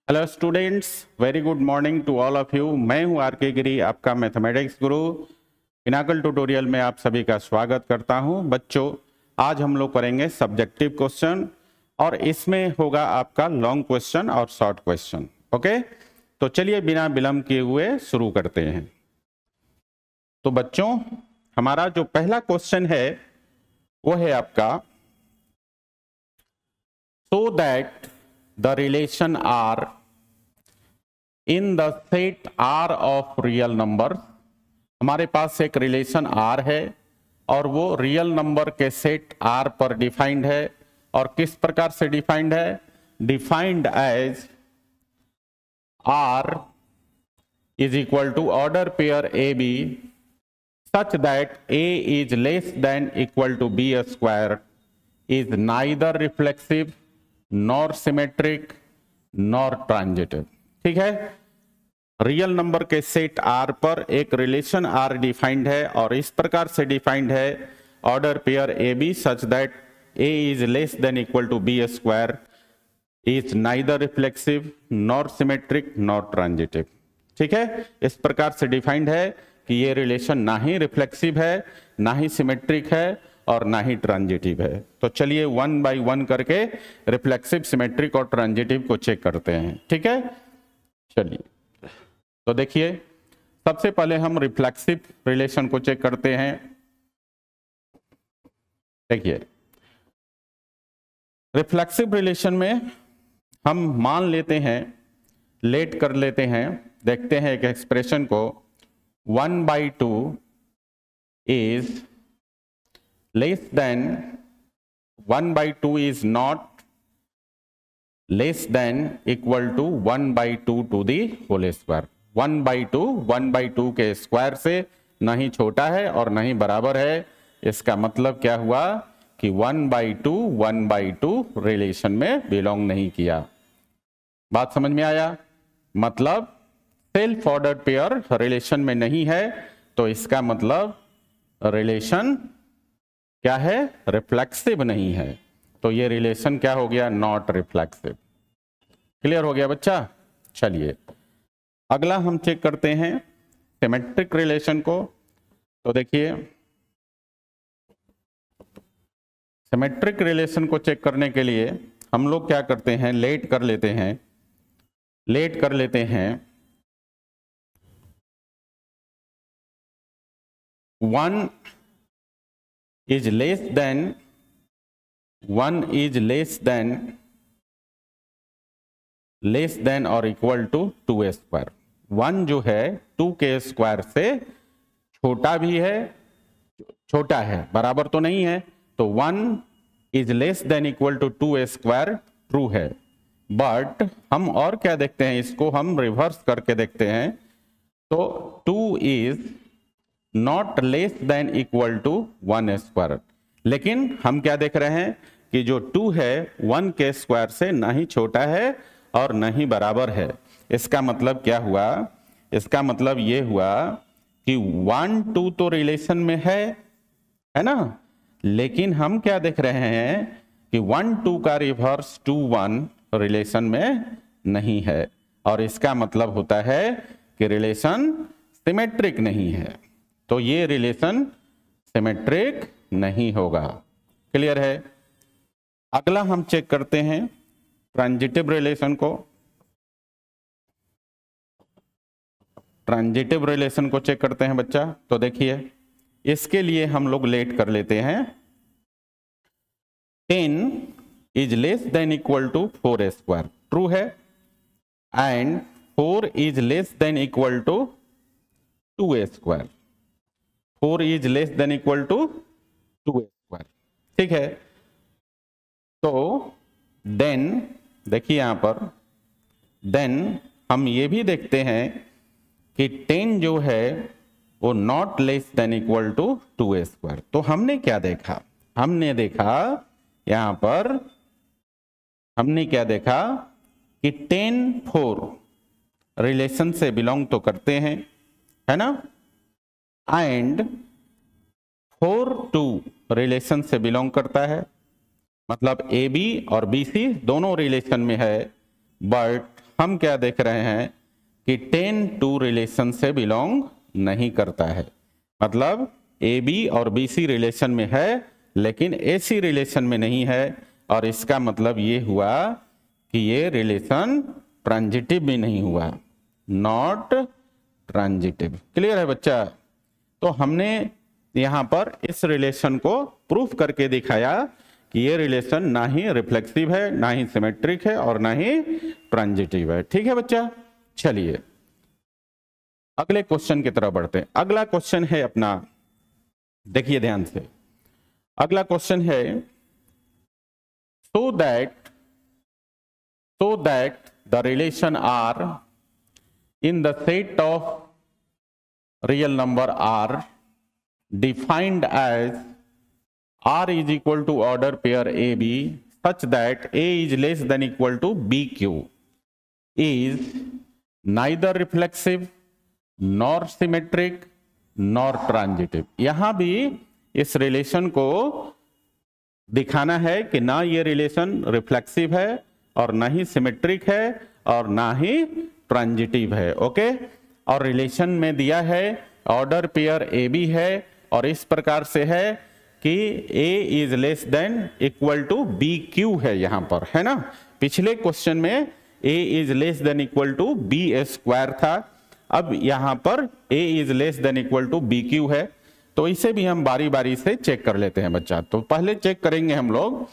Hello students, very good morning to all of you. मैं हूं are के गिरी, आपका मैथमेटिक्स गुरु। पिनाकल ट्यूटोरियल में आप सभी का स्वागत करता हूं। बच्चों, आज हम लोग करेंगे सब्जेक्टिव क्वेश्चन और इसमें होगा आपका लॉन्ग क्वेश्चन और शॉर्ट क्वेश्चन। ओके, तो चलिए बिना विलंब किए हुए शुरू करते हैं। तो बच्चों, हमारा जो पहला क्वेश्चन है वो है आपका, so that the relation R in the set R of real number। हमारे पास एक रिलेशन R है और वो रियल नंबर के सेट R पर डिफाइंड है। और किस प्रकार से डिफाइंड है? Defined as R is equal to order pair AB such that A is less than equal to B square is neither reflexive nor symmetric nor transitive. ठीक है, रियल नंबर के सेट R पर एक relation R defined है और इस प्रकार से डिफाइंड है, order pair AB such that A is less than equal to B square is neither reflexive nor symmetric nor transitive. ठीक है, इस प्रकार से डिफाइंड है कि ये रिलेशन ना ही रिफ्लेक्सिव है, ना ही सिमेट्रिक है और ना ही ट्रांजिटिव है। तो चलिए वन बाय वन करके रिफ्लेक्सिव, सिमेट्रिक और ट्रांजिटिव को चेक करते हैं। ठीक है, चलिए तो देखिए, सबसे पहले हम रिफ्लेक्सिव रिलेशन को चेक करते हैं। देखिए, रिफ्लेक्सिव रिलेशन में हम मान लेते हैं, लेट कर लेते हैं, देखते हैं एक एक्सप्रेशन को, 1/2 is less than 1/2 is not less than equal to 1/2 to the whole square। 1/2 के स्क्वायर से नहीं छोटा है और नहीं बराबर है। इसका मतलब क्या हुआ कि 1/2 रिलेशन में बिलोंग नहीं किया। बात समझ में आया? मतलब सेल्फ ऑर्डर्ड पेयर रिलेशन में नहीं है, तो इसका मतलब रिलेशन क्या है? रिफ्लेक्सिव नहीं है। तो ये रिलेशन क्या हो गया? Not reflexive. क्लियर हो गया बच्चा? चलिए अगला हम चेक करते हैं सिमेट्रिक रिलेशन को। तो देखिए, सिमेट्रिक रिलेशन को चेक करने के लिए हम लोग क्या करते हैं? लेट कर लेते हैं 1 is less than 1 is less than or equal to 2 square. 1 जो है 2 के स्क्वायर से छोटा भी है, छोटा है, बराबर तो नहीं है। तो 1 is less than equal to 2 square true है। बट हम और क्या देखते हैं, इसको हम रिवर्स करके देखते हैं। तो 2 is not less than equal to 1 square. लेकिन हम क्या देख रहे हैं कि जो 2 है 1 के स्क्वायर से ना ही छोटा है और ना ही बराबर है। इसका मतलब क्या हुआ? इसका मतलब ये हुआ कि 1 2 तो रिलेशन में है ना, लेकिन हम क्या देख रहे हैं कि 1 2 का रिवर्स 2 1 रिलेशन में नहीं है। और इसका मतलब होता है कि रिलेशन सिमेट्रिक नहीं है। तो ये रिलेशन सिमेट्रिक नहीं होगा। क्लियर है? अगला हम चेक करते हैं ट्रांजिटिव रिलेशन को। ट्रांजिटिव रिलेशन को चेक करते हैं बच्चा। तो देखिए, इसके लिए हम लोग लेट कर लेते हैं 10 is less than equal to 4 square true है, and 4 is less than equal to 2 square. 4 is less than equal to 2 square. ठीक है, तो देन देखिए यहां पर, देन हम ये भी देखते हैं कि 10 जो है वो not less than equal to 2 square. तो हमने क्या देखा? हमने देखा यहां पर, हमने क्या देखा कि 10 4 रिलेशन से बिलोंग तो करते हैं, है ना, एंड 4 2 रिलेशन से बिलोंग करता है। मतलब AB और BC दोनों रिलेशन में है, बट हम क्या देख रहे हैं कि 10 टू रिलेशन से बिलोंग नहीं करता है। मतलब ए बी और बी सी रिलेशन में है लेकिन ए सी रिलेशन में नहीं है, और इसका मतलब ये हुआ कि ये रिलेशन ट्रांजिटिव भी नहीं हुआ, नॉट ट्रांजिटिव। क्लियर है बच्चा? तो हमने यहां पर इस रिलेशन को प्रूफ करके दिखाया कि ये रिलेशन ना ही रिफ्लेक्सिव है, ना ही सिमेट्रिक है और ना ही ट्रांजिटिव है। ठीक है बच्चा? चलिए अगले क्वेश्चन की तरफ बढ़ते हैं। अगला क्वेश्चन है अपना, देखिए ध्यान से, अगला क्वेश्चन है so that the relation R in the set of real number R defined as R is equal to order pair AB such that A is less than equal to BQ is neither reflexive nor symmetric nor transitive। यहां भी इस relation को दिखाना है कि ना ये relation reflexive है और ना ही सिमेट्रिक है और ना ही ट्रांजिटिव है। ओके, और रिलेशन में दिया है ऑर्डर पेयर ए बी है और इस प्रकार से है कि a is less than equal to B cube है यहां पर, है ना। पिछले क्वेश्चन में a is less than equal to b square था, अब यहां पर a is less than equal to B cube है। तो इसे भी हम बारी बारी से चेक कर लेते हैं बच्चा। तो पहले चेक करेंगे हम लोग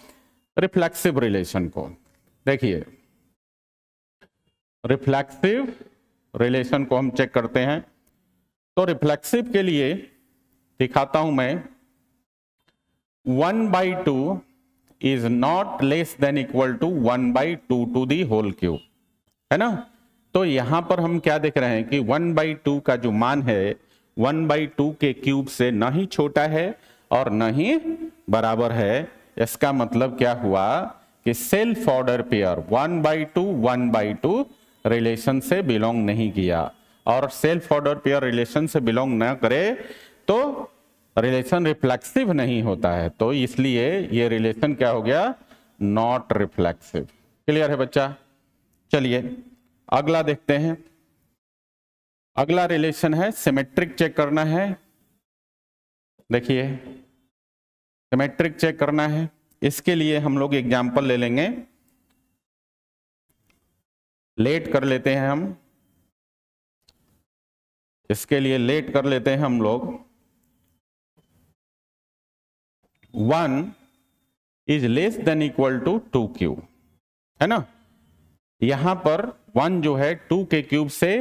रिफ्लेक्सिव रिलेशन को। देखिए रिफ्लेक्सिव रिलेशन को हम चेक करते हैं। तो रिफ्लेक्सिव के लिए दिखाता हूं मैं, 1/2 is not less than equal to 1/2 to the whole cube, है ना। तो यहां पर हम क्या देख रहे हैं कि 1/2 का जो मान है 1/2 के क्यूब से न ही छोटा है और न ही बराबर है। इसका मतलब क्या हुआ कि सेल्फ ऑर्डर पेयर 1/2 रिलेशन से बिलोंग नहीं किया, और सेल्फ ऑर्डर पेयर रिलेशन से बिलोंग न करे तो रिलेशन रिफ्लेक्सिव नहीं होता है। तो इसलिए ये रिलेशन क्या हो गया, नॉट रिफ्लेक्सिव। क्लियर है बच्चा? चलिए अगला देखते हैं। अगला रिलेशन है सिमेट्रिक, चेक करना है। देखिए सिमेट्रिक चेक करना है, इसके लिए हम लोग एग्जांपल ले लेंगे। लेट कर लेते हैं हम, इसके लिए लेट कर लेते हैं हम लोग। 1 is less than equal to 2q, है ना। यहां पर 1 जो है 2 के क्यूब से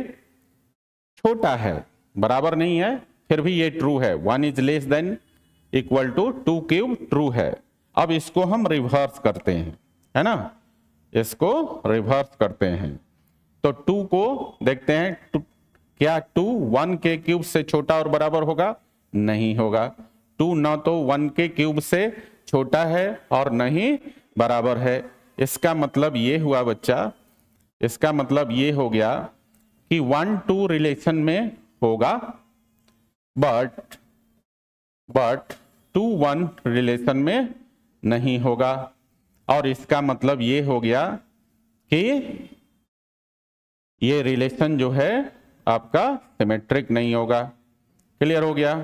छोटा है, बराबर नहीं है, फिर भी ये ट्रू है। 1 is less than equal to 2 cube true है। अब इसको हम रिवर्स करते हैं, है ना, इसको रिवर्स करते हैं। तो 2 को देखते हैं, क्या 2 1 के क्यूब से छोटा और बराबर होगा? नहीं होगा। 2 ना तो 1 के क्यूब से छोटा है और न ही बराबर है। इसका मतलब ये हुआ बच्चा, इसका मतलब ये हो गया कि 1-2 रिलेशन में होगा बट 2-1 रिलेशन में नहीं होगा। और इसका मतलब ये हो गया कि ये रिलेशन जो है आपका सिमेट्रिक नहीं होगा। क्लियर हो गया?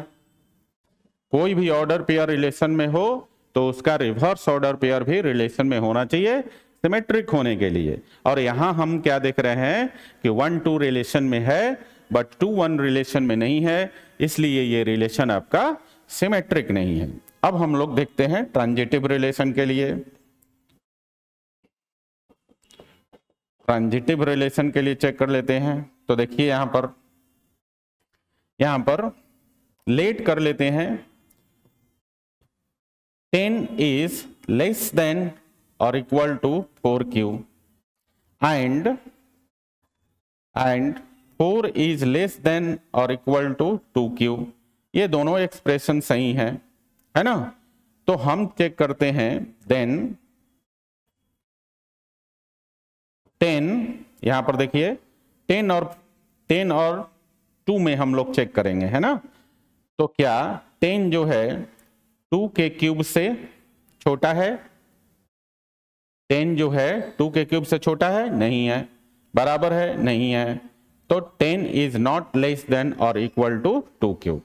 कोई भी ऑर्डर पेयर रिलेशन में हो तो उसका रिवर्स ऑर्डर पेयर भी रिलेशन में होना चाहिए सिमेट्रिक होने के लिए। और यहां हम क्या देख रहे हैं कि 1-2 रिलेशन में है बट 2-1 रिलेशन में नहीं है, इसलिए ये रिलेशन आपका सिमेट्रिक नहीं है। अब हम लोग देखते हैं ट्रांजिटिव रिलेशन के लिए। ट्रांजिटिव रिलेशन के लिए चेक कर लेते हैं। तो देखिए यहां पर लेट कर लेते हैं। 10 is less than or equal to 4q and 4 is less than or equal to 2q। ये दोनों एक्सप्रेशन सही है ना। तो हम चेक करते हैं देन 10, यहां पर देखिए 10 और 2 में हम लोग चेक करेंगे, है ना। तो क्या 10 जो है 2 के क्यूब से छोटा है? 10 जो है 2 के क्यूब से छोटा है? नहीं है। बराबर है, नहीं है, तो 10 इज नॉट लेस देन और इक्वल टू 2 क्यूब।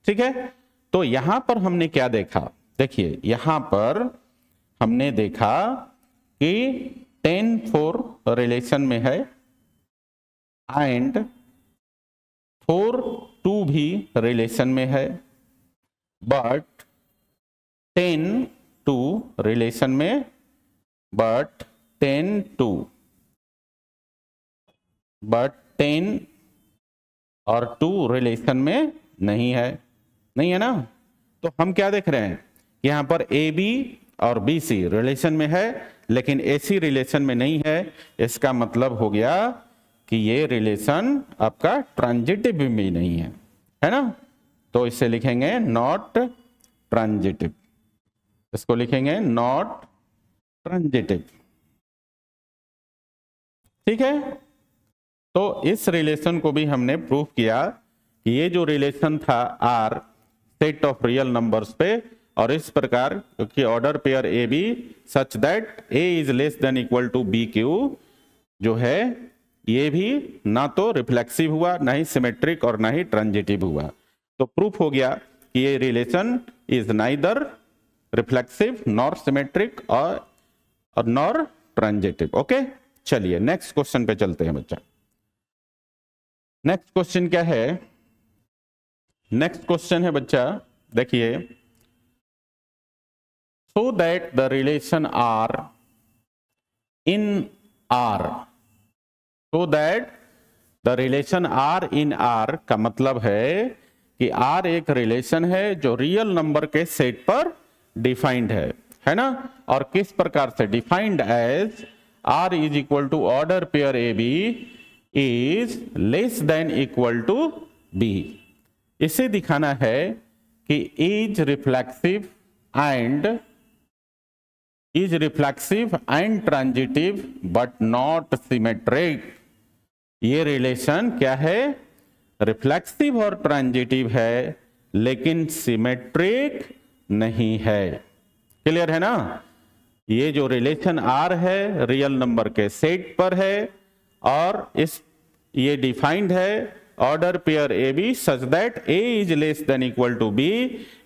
ठीक है, तो यहां पर हमने क्या देखा, देखिए यहां पर हमने देखा कि 10 4 रिलेशन में है एंड 4 2 भी रिलेशन में है, बट 10 2 रिलेशन में, बट 10 2 बट 10 और 2 रिलेशन में नहीं है, नहीं है ना। तो हम क्या देख रहे हैं, यहां पर ए बी और बी सी रिलेशन में है लेकिन ए सी रिलेशन में नहीं है। इसका मतलब हो गया कि ये रिलेशन आपका ट्रांजिटिव भी नहीं है ना। तो इसे लिखेंगे नॉट ट्रांजिटिव, इसको लिखेंगे नॉट ट्रांजिटिव। ठीक है, तो इस रिलेशन को भी हमने प्रूफ किया कि ये जो रिलेशन था R set of real numbers पे, और इस प्रकार कि order pair A B such that A is less than equal to B Q जो है, ये भी ना तो रिफ्लेक्सिव हुआ, ना ही सिमेट्रिक और ना ही ट्रांजिटिव हुआ। तो प्रूफ हो गया कि ये relation is neither reflexive nor symmetric और नॉर ट्रांजिटिव। ओके, चलिए नेक्स्ट क्वेश्चन पे चलते हैं बच्चा। नेक्स्ट क्वेश्चन क्या है, नेक्स्ट क्वेश्चन है बच्चा, देखिए, so that the relation R in R, so that the relation R in R का मतलब है कि आर एक रिलेशन है जो रियल नंबर के सेट पर डिफाइंड है ना। और किस प्रकार से defined, as R is equal to order pair A B is less than equal to B. इसे दिखाना है कि is reflexive and transitive but not symmetric. ये रिलेशन क्या है, रिफ्लेक्सिव और ट्रांजिटिव है लेकिन सिमेट्रिक नहीं है। क्लियर है ना। ये जो रिलेशन आर है रियल नंबर के सेट पर है और ये डिफाइंड है order pair A B such that A is less than equal to B.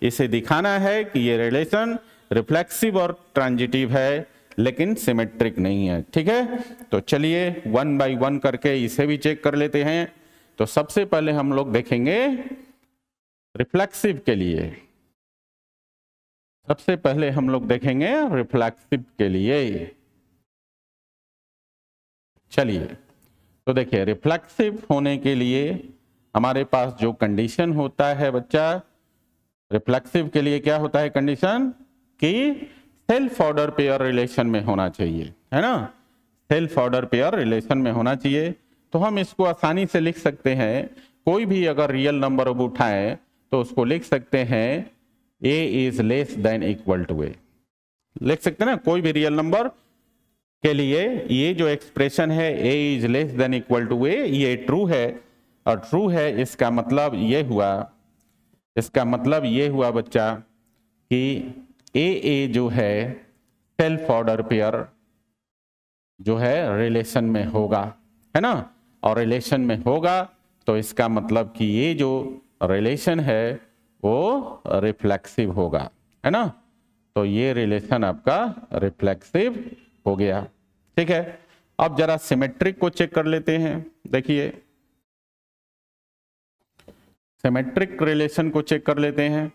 इसे दिखाना है कि ये रिलेशन रिफ्लेक्सिव और ट्रांजिटिव है लेकिन सिमेट्रिक नहीं है। ठीक है, तो चलिए 1 बाय 1 करके इसे भी चेक कर लेते हैं। तो सबसे पहले हम लोग देखेंगे रिफ्लेक्सिव के लिए, सबसे पहले हम लोग देखेंगे रिफ्लेक्सिव के लिए। चलिए, तो देखिए रिफ्लेक्सिव होने के लिए हमारे पास जो कंडीशन होता है बच्चा, रिफ्लेक्सिव के लिए क्या होता है कंडीशन, कि सेल्फ ऑर्डर पेयर रिलेशन में होना चाहिए, है ना। सेल्फ ऑर्डर पेयर रिलेशन में होना चाहिए। तो हम इसको आसानी से लिख सकते हैं, कोई भी अगर रियल नंबर अब उठाएं तो उसको लिख सकते हैं a is less than equal to a, लिख सकते हैं ना। कोई भी रियल नंबर के लिए ये जो एक्सप्रेशन है a is less than equal to a, ये ट्रू है। और ट्रू है इसका मतलब ये हुआ, इसका मतलब ये हुआ बच्चा कि a जो है सेल्फ ऑर्डर पेयर जो है रिलेशन में होगा, है ना। और रिलेशन में होगा तो इसका मतलब कि ये जो रिलेशन है वो रिफ्लेक्सिव होगा, है ना। तो ये रिलेशन आपका रिफ्लेक्सिव हो गया। ठीक है, अब जरा सिमेट्रिक को चेक कर लेते हैं। देखिए सिमेट्रिक रिलेशन को चेक कर लेते हैं।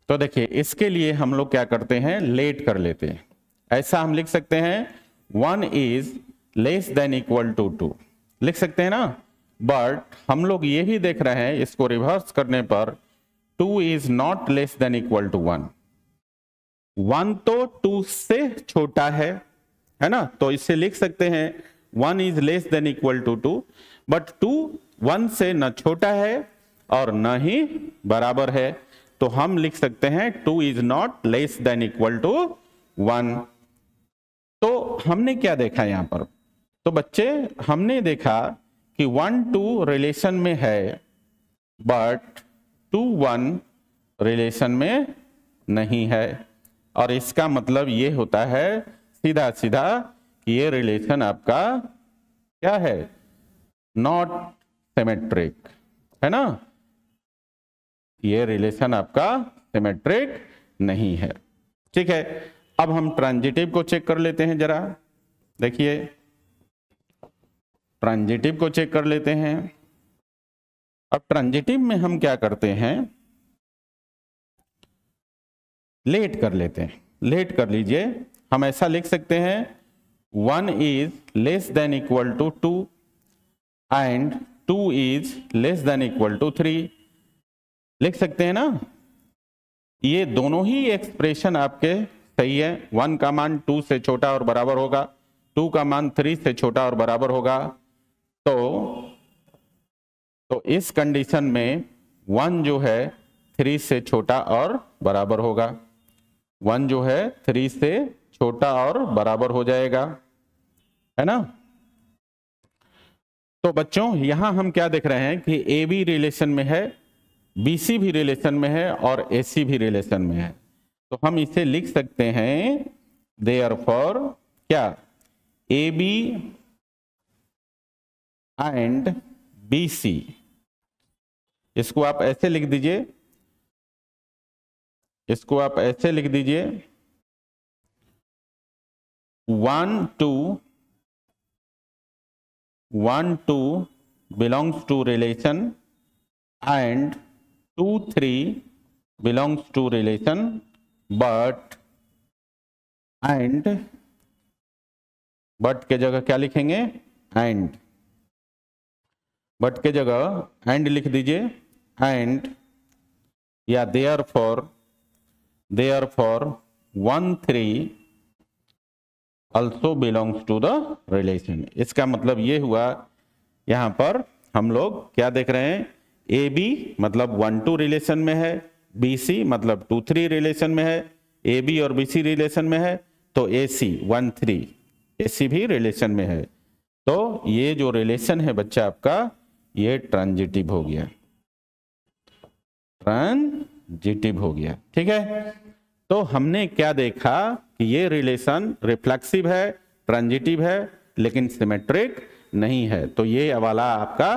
तो देखिए इसके लिए हम लोग क्या करते हैं, लेट कर लेते हैं। ऐसा हम लिख सकते हैं 1 is less than equal to 2, लिख सकते हैं ना। बट हम लोग ये भी देख रहे हैं, इसको रिवर्स करने पर 2 is not less than equal to 1। 1 तो 2 से छोटा है ना। तो इसे लिख सकते हैं 1 is less than equal to 2, but 2 1 से न छोटा है और न ही बराबर है। तो हम लिख सकते हैं 2 is not less than equal to 1। तो हमने क्या देखा यहां पर, तो बच्चे हमने देखा कि 1 2 रिलेशन में है बट 2 1 रिलेशन में नहीं है। और इसका मतलब ये होता है सीधा सीधा कि ये रिलेशन आपका क्या है, नॉट सिमेट्रिक, है ना, ये रिलेशन आपका सिमेट्रिक नहीं है। ठीक है, अब हम ट्रांजिटिव को चेक कर लेते हैं जरा। देखिए ट्रांजिटिव को चेक कर लेते हैं। अब ट्रांजिटिव में हम क्या करते हैं, लेट कर लेते हैं। लेट कर लीजिए, हम ऐसा लिख सकते हैं 1 is less than equal to 2 and 2 is less than equal to 3, लिख सकते हैं ना। ये दोनों ही एक्सप्रेशन आपके सही है। 1 का मान 2 से छोटा और बराबर होगा, 2 का मान 3 से छोटा और बराबर होगा। तो इस कंडीशन में 1 जो है 3 से छोटा और बराबर होगा, 1 जो है 3 से छोटा और बराबर हो जाएगा, है ना। तो बच्चों यहां हम क्या देख रहे हैं कि ए बी रिलेशन में है, BC भी रिलेशन में है और AC भी रिलेशन में है। तो हम इसे लिख सकते हैं देयरफॉर क्या, AB एंड BC, इसको आप ऐसे लिख दीजिए, इसको आप ऐसे लिख दीजिए 1 2 belongs to relation and 2 3 belongs to relation but के जगह क्या लिखेंगे, बट के जगह एंड लिख दीजिए, एंड या therefore 1 3 also belongs to the relation। इसका मतलब ये हुआ, यहां पर हम लोग क्या देख रहे हैं, AB मतलब 1 2 रिलेशन में है, BC मतलब 2 3 रिलेशन में है, AB और BC रिलेशन में है, तो AC 1 3 AC भी रिलेशन में है। तो ये जो रिलेशन है बच्चा आपका, ये ट्रांजिटिव हो गया, ट्रांजिटिव हो गया। ठीक है, तो हमने क्या देखा कि ये रिलेशन रिफ्लेक्सिव है, ट्रांजिटिव है, लेकिन सिमेट्रिक नहीं है। तो ये वाला आपका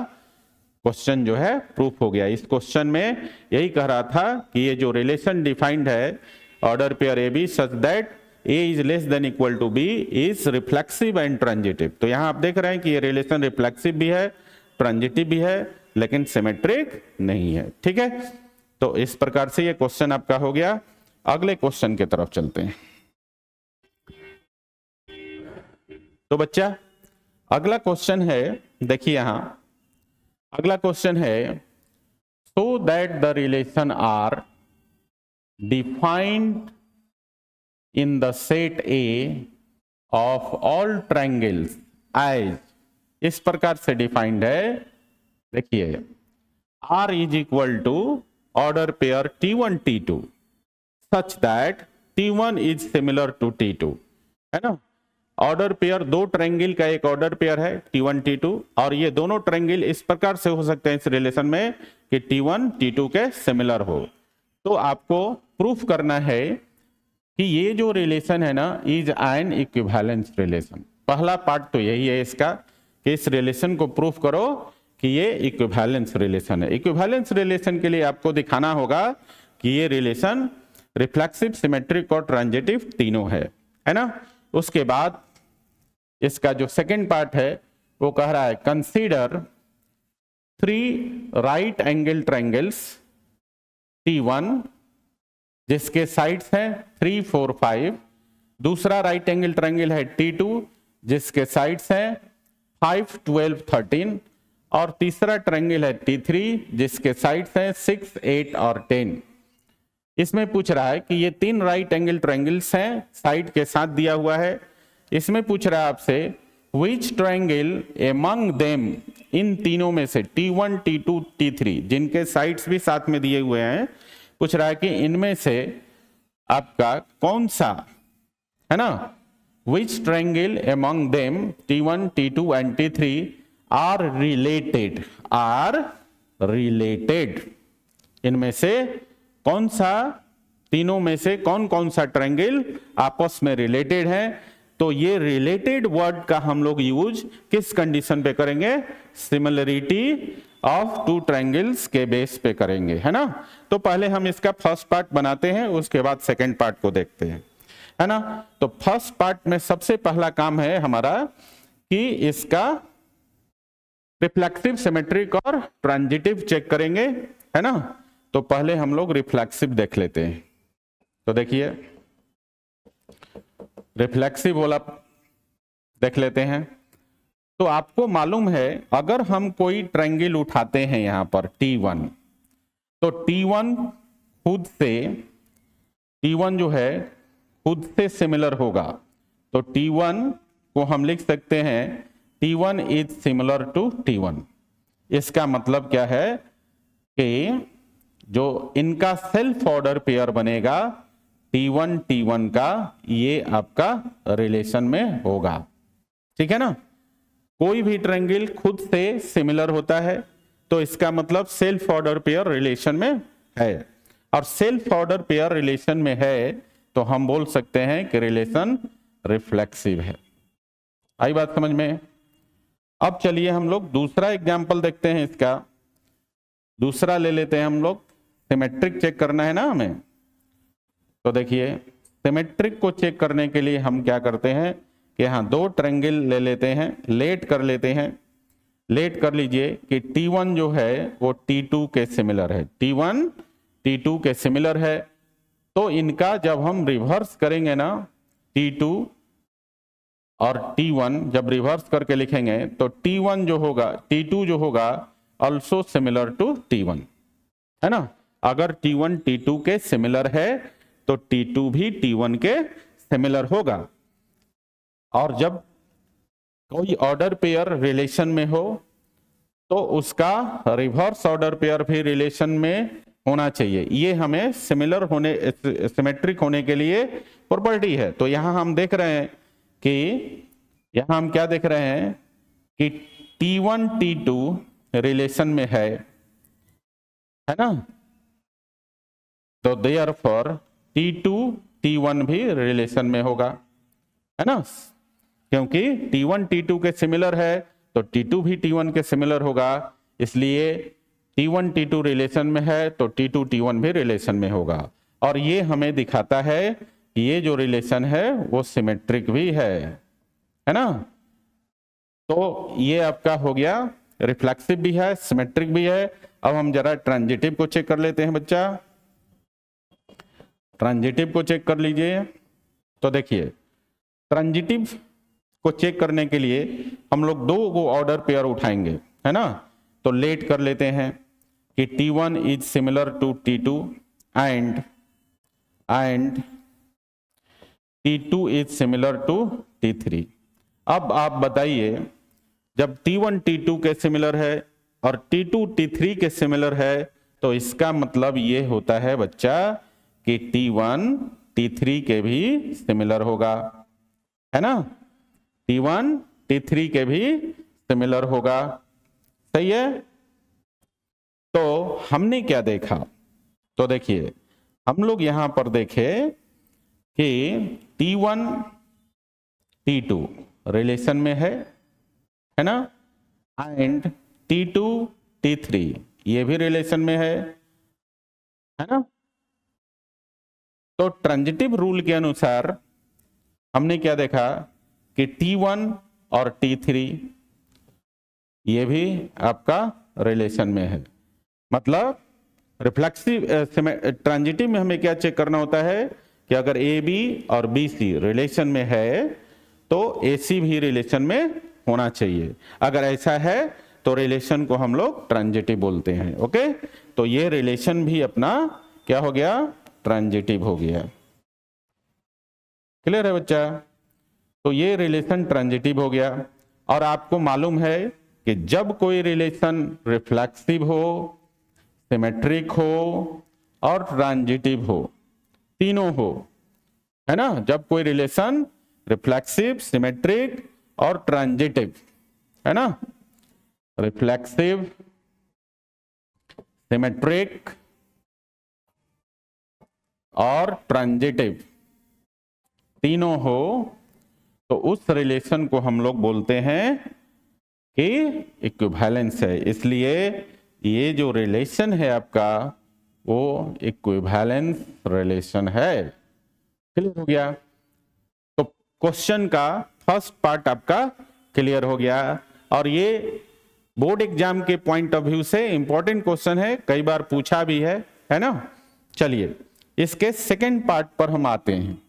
क्वेश्चन जो है प्रूफ हो गया। इस क्वेश्चन में यही कह रहा था कि ये जो रिलेशन डिफाइंड है order pair A B such that A is less than equal to B is reflexive and transitive. तो यहां आप देख रहे हैं कि ये रिलेशन रिफ्लेक्सिव भी है, ट्रांजिटिव भी है, लेकिन सिमेट्रिक नहीं है। ठीक है, तो इस प्रकार से ये क्वेश्चन आपका हो गया। अगले क्वेश्चन की तरफ चलते हैं। तो बच्चा अगला क्वेश्चन है, देखिए यहां अगला क्वेश्चन है, so that the relation R defined in the set A of all triangles as, इस प्रकार से डिफाइंड है। देखिए R is equal to order pair T1 T2 such that T1 is similar to T2, है ना। Order pair दो triangle का एक ऑर्डर पेयर है T1 T2, और ये दोनों ट्रायंगल इस प्रकार से हो सकते हैं इस रिलेशन में कि T1 T2 के सिमिलर हो। तो आपको प्रूफ करना है कि ये जो रिलेशन है ना इज एन इक्विवेलेंस रिलेशन। पहला पार्ट तो यही है इसका कि इस रिलेशन को प्रूफ करो कि ये इक्विवेलेंस रिलेशन है। इक्विवेलेंस रिलेशन के लिए आपको दिखाना होगा कि ये रिलेशन रिफ्लेक्सिव, सिमेट्रिक और ट्रांजिटिव तीनों है ना। उसके बाद इसका जो सेकंड पार्ट है वो कह रहा है consider 3 right angle triangles T1 जिसके साइड्स हैं 3 4 5, दूसरा राइट एंगल ट्रायंगल है T2 जिसके साइड्स हैं 5 12 13, और तीसरा ट्रायंगल है T3 जिसके साइड्स हैं 6 8 और 10। इसमें पूछ रहा है कि ये 3 राइट एंगल ट्रायंगल्स हैं, साइड के साथ दिया हुआ है। इसमें पूछ रहा है आपसे विच ट्रायंगल एमंग देम, इन तीनों में से T1 T2 T3 जिनके साइड्स भी साथ में दिए हुए हैं, पूछ रहा है कि इनमें से आपका कौन सा, है ना, which triangle among them T1 T2 and T3 are related, इनमें से कौन सा, तीनों में से कौन कौन सा ट्रायंगल आपस में रिलेटेड है। तो ये रिलेटेड वर्ड का हम लोग यूज किस कंडीशन पे करेंगे? सिमिलरिटी ऑफ टू ट्रायंगल्स के बेस पे करेंगे, है ना। तो पहले हम इसका फर्स्ट पार्ट बनाते हैं, उसके बाद सेकंड पार्ट को देखते हैं, है ना। तो फर्स्ट पार्ट में सबसे पहला काम है हमारा कि इसका रिफ्लेक्सिव, सिमेट्रिक और ट्रांजिटिव चेक करेंगे, है ना। तो पहले हम लोग रिफ्लेक्सिव देख लेते हैं। तो देखिए रिफ्लेक्सिव वाला देख लेते हैं। तो आपको मालूम है अगर हम कोई ट्रायंगल उठाते हैं यहां पर T1, तो T1 खुद से, T1 जो है खुद से सिमिलर होगा। तो T1 को हम लिख सकते हैं T1 is similar to T1। इसका मतलब क्या है कि जो इनका सेल्फ ऑर्डर पेयर बनेगा T1 T1 का, ये आपका रिलेशन में होगा, ठीक है ना। कोई भी ट्रायंगल खुद से सिमिलर होता है तो इसका मतलब सेल्फ ऑर्डर पेयर रिलेशन में है, और सेल्फ ऑर्डर पेयर रिलेशन में है तो हम बोल सकते हैं कि रिलेशन रिफ्लेक्सिव है। आई बात समझ में? अब चलिए हम लोग दूसरा एग्जांपल देखते हैं। इसका दूसरा ले लेते हैं हम लोग। सिमेट्रिक चेक करना है ना हमें। तो देखिए सिमेट्रिक को चेक करने के लिए हम क्या करते हैं कि यहाँ दो ट्रायंगल ले लेते हैं, लेट कर लेते हैं। लेट कर लीजिए कि T1 जो है वो T2 के सिमिलर है, T1 T2 के सिमिलर है। तो इनका जब हम रिवर्स करेंगे ना, T2 और T1 जब रिवर्स करके लिखेंगे तो T1 जो होगा, T2 जो होगा ऑल्सो सिमिलर टू T1, है ना। अगर T1 T2 के सिमिलर है तो T2 भी T1 के सिमिलर होगा। और जब कोई ऑर्डर पेयर रिलेशन में हो तो उसका रिवर्स ऑर्डर पेयर भी रिलेशन में होना चाहिए। ये हमें सिमिलर होने, सिमेट्रिक होने के लिए प्रॉपर्टी है। तो यहां हम देख रहे हैं कि यहां हम क्या देख रहे हैं कि T1 T2 रिलेशन में है ना। तो देयरफॉर T2 T1 भी रिलेशन में होगा, है ना। क्योंकि T1 T2 के सिमिलर है तो T2 भी T1 के सिमिलर होगा, इसलिए T1 T2 रिलेशन में है तो T2 T1 भी रिलेशन में होगा। और ये हमें दिखाता है कि ये जो रिलेशन है वो सिमेट्रिक भी है ना। तो ये आपका हो गया, रिफ्लेक्सिव भी है, सिमेट्रिक भी है। अब हम जरा ट्रांजिटिव को चेक कर लेते हैं बच्चा। ट्रांजिटिव को चेक कर लीजिए। तो देखिए ट्रांजिटिव को चेक करने के लिए हम लोग दो को ऑर्डर पेयर उठाएंगे, है ना। तो लेट कर लेते हैं कि T1 is similar to T2 and T2 is similar to T3। अब आप बताइए जब T1 T2 के सिमिलर है और T2 T3 के सिमिलर है तो इसका मतलब ये होता है बच्चा कि T1 T3 के भी सिमिलर होगा, है ना। T1 T3 के भी सिमिलर होगा, सही है। तो हमने क्या देखा? तो देखिए हम लोग यहां पर देखे कि T1 T2 रिलेशन में है ना, एंड T2 T3 ये भी रिलेशन में है ना। तो ट्रांजिटिव रूल के अनुसार हमने क्या देखा कि T1 और T3 ये भी आपका रिलेशन में है। मतलब रिफ्लेक्सिव ट्रांजिटिव में हमें क्या चेक करना होता है कि अगर AB और BC रिलेशन में है तो AC भी रिलेशन में होना चाहिए। अगर ऐसा है तो रिलेशन को हम लोग ट्रांजिटिव बोलते हैं। ओके, तो ये रिलेशन भी अपना क्या हो गया? ट्रांजिटिव हो गया। क्लियर है बच्चा? तो ये रिलेशन ट्रांजिटिव हो गया। और आपको मालूम है कि जब कोई रिलेशन रिफ्लेक्सिव हो, सिमेट्रिक हो और ट्रांजिटिव हो, तीनों हो, है ना। जब कोई रिलेशन रिफ्लेक्सिव, सिमेट्रिक और ट्रांजिटिव, है ना, रिफ्लेक्सिव, सिमेट्रिक और ट्रांजिटिव तीनों हो तो उस रिलेशन को हम लोग बोलते हैं कि इक्विवेलेंस है। इसलिए ये जो रिलेशन है आपका वो इक्विवेलेंस रिलेशन है। क्लियर हो गया? तो क्वेश्चन का फर्स्ट पार्ट आपका क्लियर हो गया। और ये बोर्ड एग्जाम के पॉइंट ऑफ व्यू से इंपॉर्टेंट क्वेश्चन है, कई बार पूछा भी है ना। चलिए इसके सेकंड पार्ट पर हम आते हैं।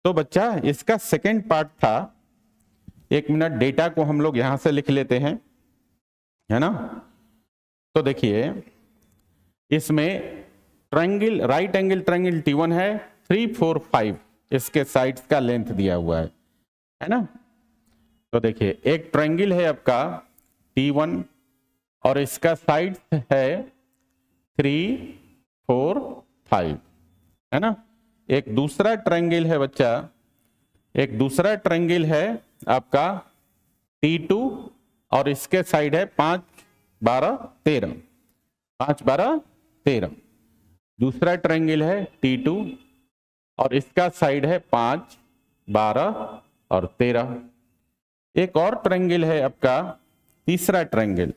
तो बच्चा इसका सेकंड पार्ट था, एक मिनट डेटा को हम लोग यहां से लिख लेते हैं, है ना। तो देखिए इसमें triangle, right angle triangle T1 है, 3, 4, 5 इसके साइड्स का लेंथ दिया हुआ है ना। तो देखिए एक ट्रायंगल है आपका T1 और इसका साइड है 3, 4, 5, है ना। एक दूसरा ट्रायंगल है बच्चा, एक दूसरा ट्रायंगल है आपका T2 और इसके साइड है 5, 12, 13, 5, 12, 13। दूसरा ट्रायंगल है T2 और इसका साइड है 5, 12 और 13। एक और ट्रायंगल है आपका तीसरा ट्रायंगल,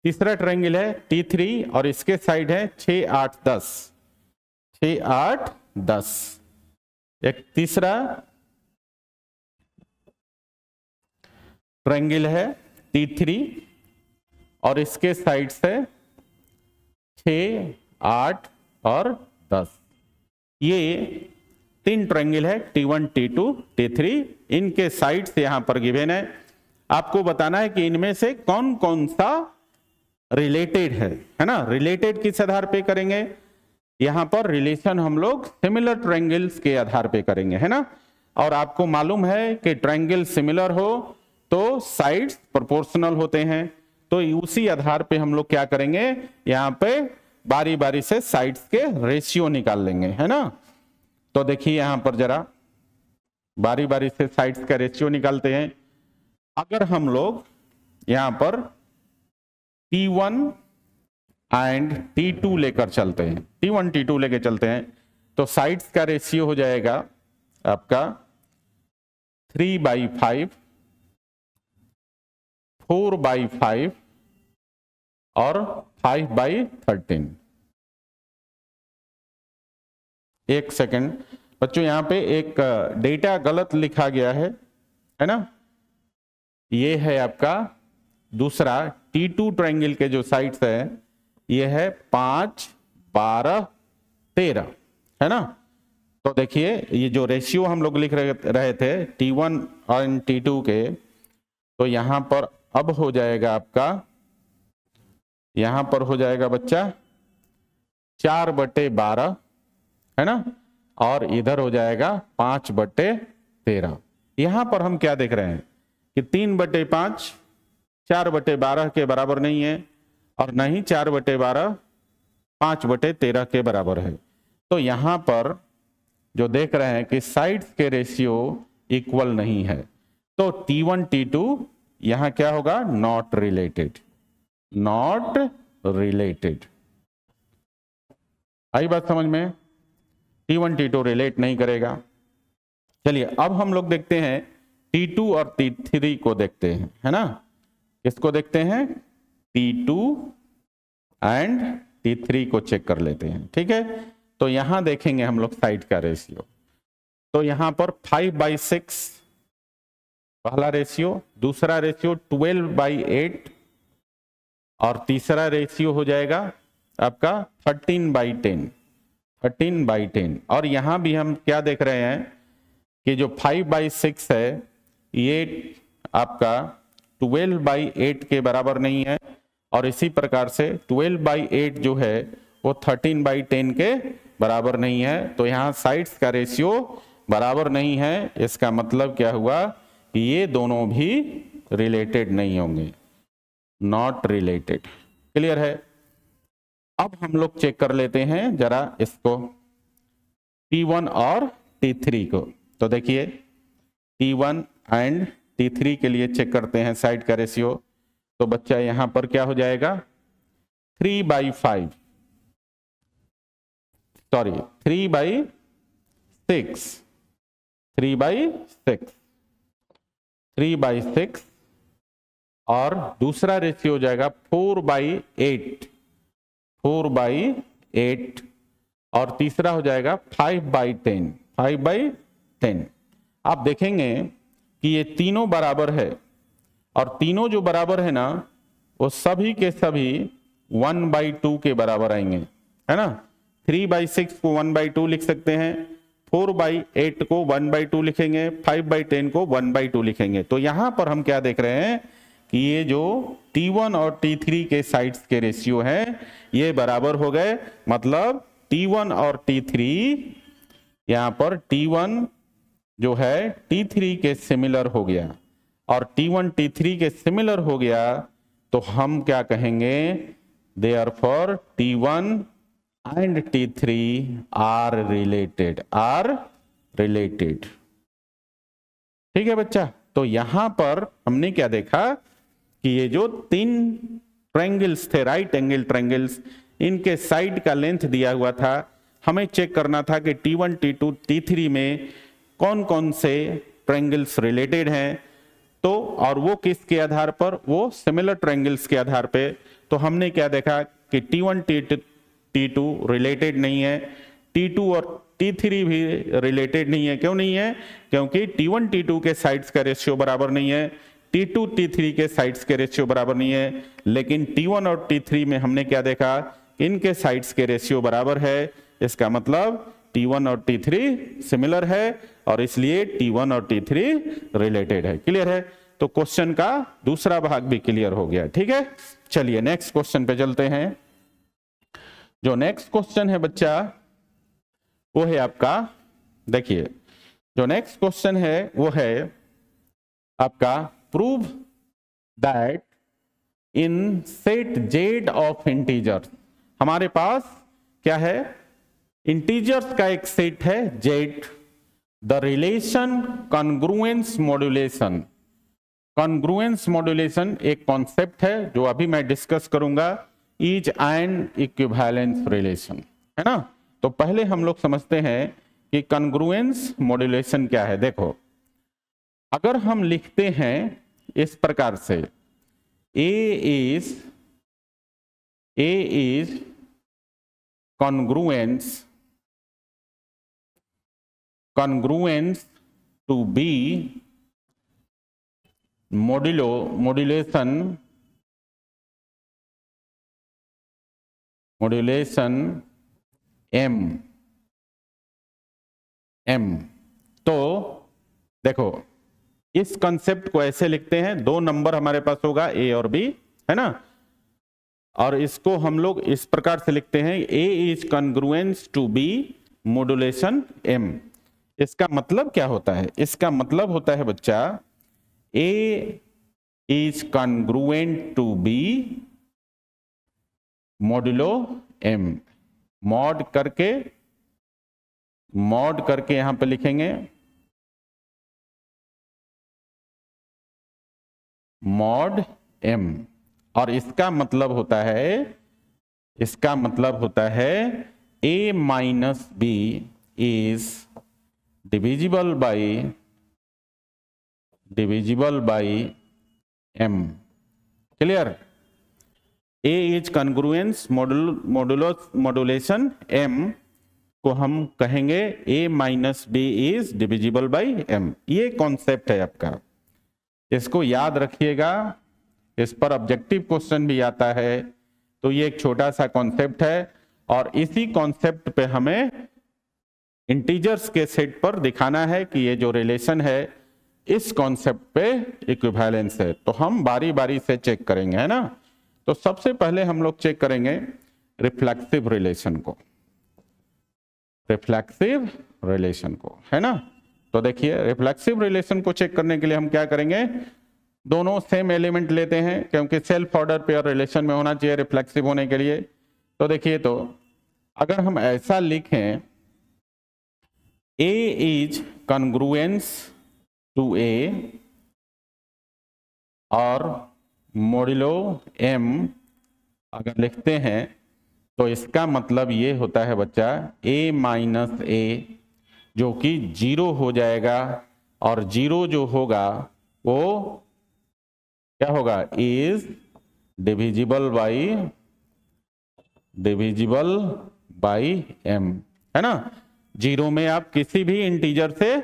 तीसरा ट्रायंगल है T3 और इसके साइड है 6, 8, 10, 6, 8, 10। एक तीसरा ट्रायंगल है T3 और इसके साइड से 6, 8 और 10। ये 3 ट्रायंगल है T1, T2, T3। इनके साइड से यहां पर गिवन है। आपको बताना है कि इनमें से कौन कौन सा रिलेटेड है ना। रिलेटेड किस आधार पे करेंगे? यहां पर रिलेशन हम लोग सिमिलर ट्रायंगल्स के आधार पे करेंगे, है ना। और आपको मालूम है कि ट्रायंगल सिमिलर हो तो साइड्स प्रोपोर्शनल होते हैं। तो उसी आधार पे हम लोग क्या करेंगे, यहां पे बारी बारी से साइड्स के रेशियो निकाल लेंगे, है ना। तो देखिए यहां पर जरा बारी बारी से साइड्स का रेशियो निकालते हैं। अगर हम लोग यहां पर T1 एंड T2 लेकर चलते हैं, T1, T2 लेकर चलते हैं, तो साइड्स का रेशियो हो जाएगा आपका 3/5, 4/5 और 5/13। एक सेकंड बच्चों, यहां पे एक डेटा गलत लिखा गया है ना। ये है आपका दूसरा T2 ट्रायंगल के जो साइड्स है, ये है 5, 12, 13, है ना। तो देखिए ये जो रेशियो हम लोग लिख रहे थे T1 और T2 के, तो यहां पर अब हो जाएगा आपका, यहां पर हो जाएगा बच्चा 4/12, है ना। और इधर हो जाएगा 5/13। यहां पर हम क्या देख रहे हैं कि 3/5 4/12 के बराबर नहीं है और न ही 4/12 5/13 के बराबर है। तो यहां पर जो देख रहे हैं कि साइड्स के रेशियो इक्वल नहीं है, तो T1, T2 यहां क्या होगा, नॉट रिलेटेड, नॉट रिलेटेड। आई बात समझ में? T1, T2 रिलेट नहीं करेगा। चलिए अब हम लोग देखते हैं T2 और T3 को देखते हैं, है ना। इसको देखते हैं T2 एंड T3 को चेक कर लेते हैं, ठीक है। तो यहां देखेंगे हम लोग साइड का रेशियो। तो यहां पर 5/6 पहला रेशियो, दूसरा रेशियो 12/8 और तीसरा रेशियो हो जाएगा आपका 13/10, 13/10। और यहां भी हम क्या देख रहे हैं कि जो 5/6 है ये आपका 12/8 के बराबर नहीं है, और इसी प्रकार से 12/8 जो है वो 13/10 के बराबर नहीं है। तो यहाँ साइड्स का रेशियो बराबर नहीं है। इसका मतलब क्या हुआ कि ये दोनों भी रिलेटेड नहीं होंगे, नॉट रिलेटेड। क्लियर है? अब हम लोग चेक कर लेते हैं जरा इसको, T1 और T3 को। तो देखिए T1 एंड T3 के लिए चेक करते हैं साइड का रेशियो। तो बच्चा यहां पर क्या हो जाएगा, 3/5, सॉरी 3/6, 3/6, 3/6, और दूसरा रेशियो हो जाएगा 4/8, 4/8, और तीसरा हो जाएगा 5/10, 5/10। आप देखेंगे कि ये तीनों बराबर है, और तीनों जो बराबर है ना वो सभी के सभी 1/2 के बराबर आएंगे, है ना। 3/6 को 1/2 लिख सकते हैं, 4/8 को 1/2 लिखेंगे, 5/10 को 1/2 लिखेंगे। तो यहां पर हम क्या देख रहे हैं कि ये जो T1 और T3 के साइड्स के रेशियो हैं ये बराबर हो गए, मतलब T1 और T3, यहां पर T1 जो है T3 के सिमिलर हो गया, और T1 T3 के सिमिलर हो गया तो हम क्या कहेंगे, therefore T1 and T3 are related. ठीक है बच्चा। तो यहां पर हमने क्या देखा कि ये जो तीन ट्रायंगल्स थे, राइट एंगल ट्रायंगल्स, इनके साइड का लेंथ दिया हुआ था, हमें चेक करना था कि T1 T2 T3 में कौन कौन से ट्रायंगल्स रिलेटेड हैं, तो और वो किसके आधार पर, वो सिमिलर ट्रायंगल्स के आधार पे। तो हमने क्या देखा कि T1 T2 रिलेटेड नहीं है, T2 और T3 भी रिलेटेड नहीं है। क्यों नहीं है? क्योंकि T1 T2 के साइड्स का रेशियो बराबर नहीं है, T2 T3 के साइड्स के रेशियो बराबर नहीं है। लेकिन T1 और T3 में हमने क्या देखा, इनके साइड्स के रेशियो बराबर है। इसका मतलब T1 और T3 सिमिलर है, और इसलिए T1 और T3 रिलेटेड है। क्लियर है? तो क्वेश्चन का दूसरा भाग भी क्लियर हो गया। ठीक है, चलिए नेक्स्ट क्वेश्चन पे चलते हैं। जो नेक्स्ट क्वेश्चन है बच्चा वो है आपका, देखिए जो नेक्स्ट क्वेश्चन है वो है आपका, prove that in set Z of integers. हमारे पास क्या है, इंटीजर्स का एक सेट है Z. The relation congruence modulation. Congruence modulation एक कॉन्सेप्ट है जो अभी मैं डिस्कस करूंगा, इज एन इक्विवेलेंस रिलेशन, है ना। तो पहले हम लोग समझते हैं कि कॉन्ग्रुएंस मॉड्यूलेशन क्या है। देखो, अगर हम लिखते हैं इस प्रकार से, ए is congruence to B modulation M। तो देखो इस कंसेप्ट को ऐसे लिखते हैं, दो नंबर हमारे पास होगा A और B, है ना, और इसको हम लोग इस प्रकार से लिखते हैं, A is congruence to B modulation M। इसका मतलब क्या होता है? इसका मतलब होता है बच्चा, A is congruent to B modulo M। Mod करके यहां पे लिखेंगे मॉड M, और इसका मतलब होता है A minus B is divisible by M। Clear? A is congruence modulation M को हम कहेंगे A minus B is divisible by M। ये कॉन्सेप्ट है आपका, इसको याद रखिएगा, इस पर ऑब्जेक्टिव क्वेश्चन भी आता है। तो ये एक छोटा सा कॉन्सेप्ट है, और इसी कॉन्सेप्ट पे हमें इंटीजर्स के सेट पर दिखाना है कि ये जो रिलेशन है इस कॉन्सेप्ट पे इक्विवेलेंस है। तो हम बारी बारी से चेक करेंगे, है ना। तो सबसे पहले हम लोग चेक करेंगे रिफ्लेक्सिव रिलेशन को, है ना। तो देखिए रिफ्लेक्सिव रिलेशन को चेक करने के लिए हम क्या करेंगे, दोनों सेम एलिमेंट लेते हैं, क्योंकि सेल्फ ऑर्डर पेयर रिलेशन में होना चाहिए रिफ्लेक्सिव होने के लिए। तो देखिए, तो अगर हम ऐसा लिखें, A is congruence to A और मॉड्यूलो M अगर लिखते हैं, तो इसका मतलब ये होता है बच्चा, A माइनस A जो कि 0 हो जाएगा, और 0 जो होगा वो क्या होगा, इज डिविजिबल बाई m, है ना। 0 में आप किसी भी इंटीजर से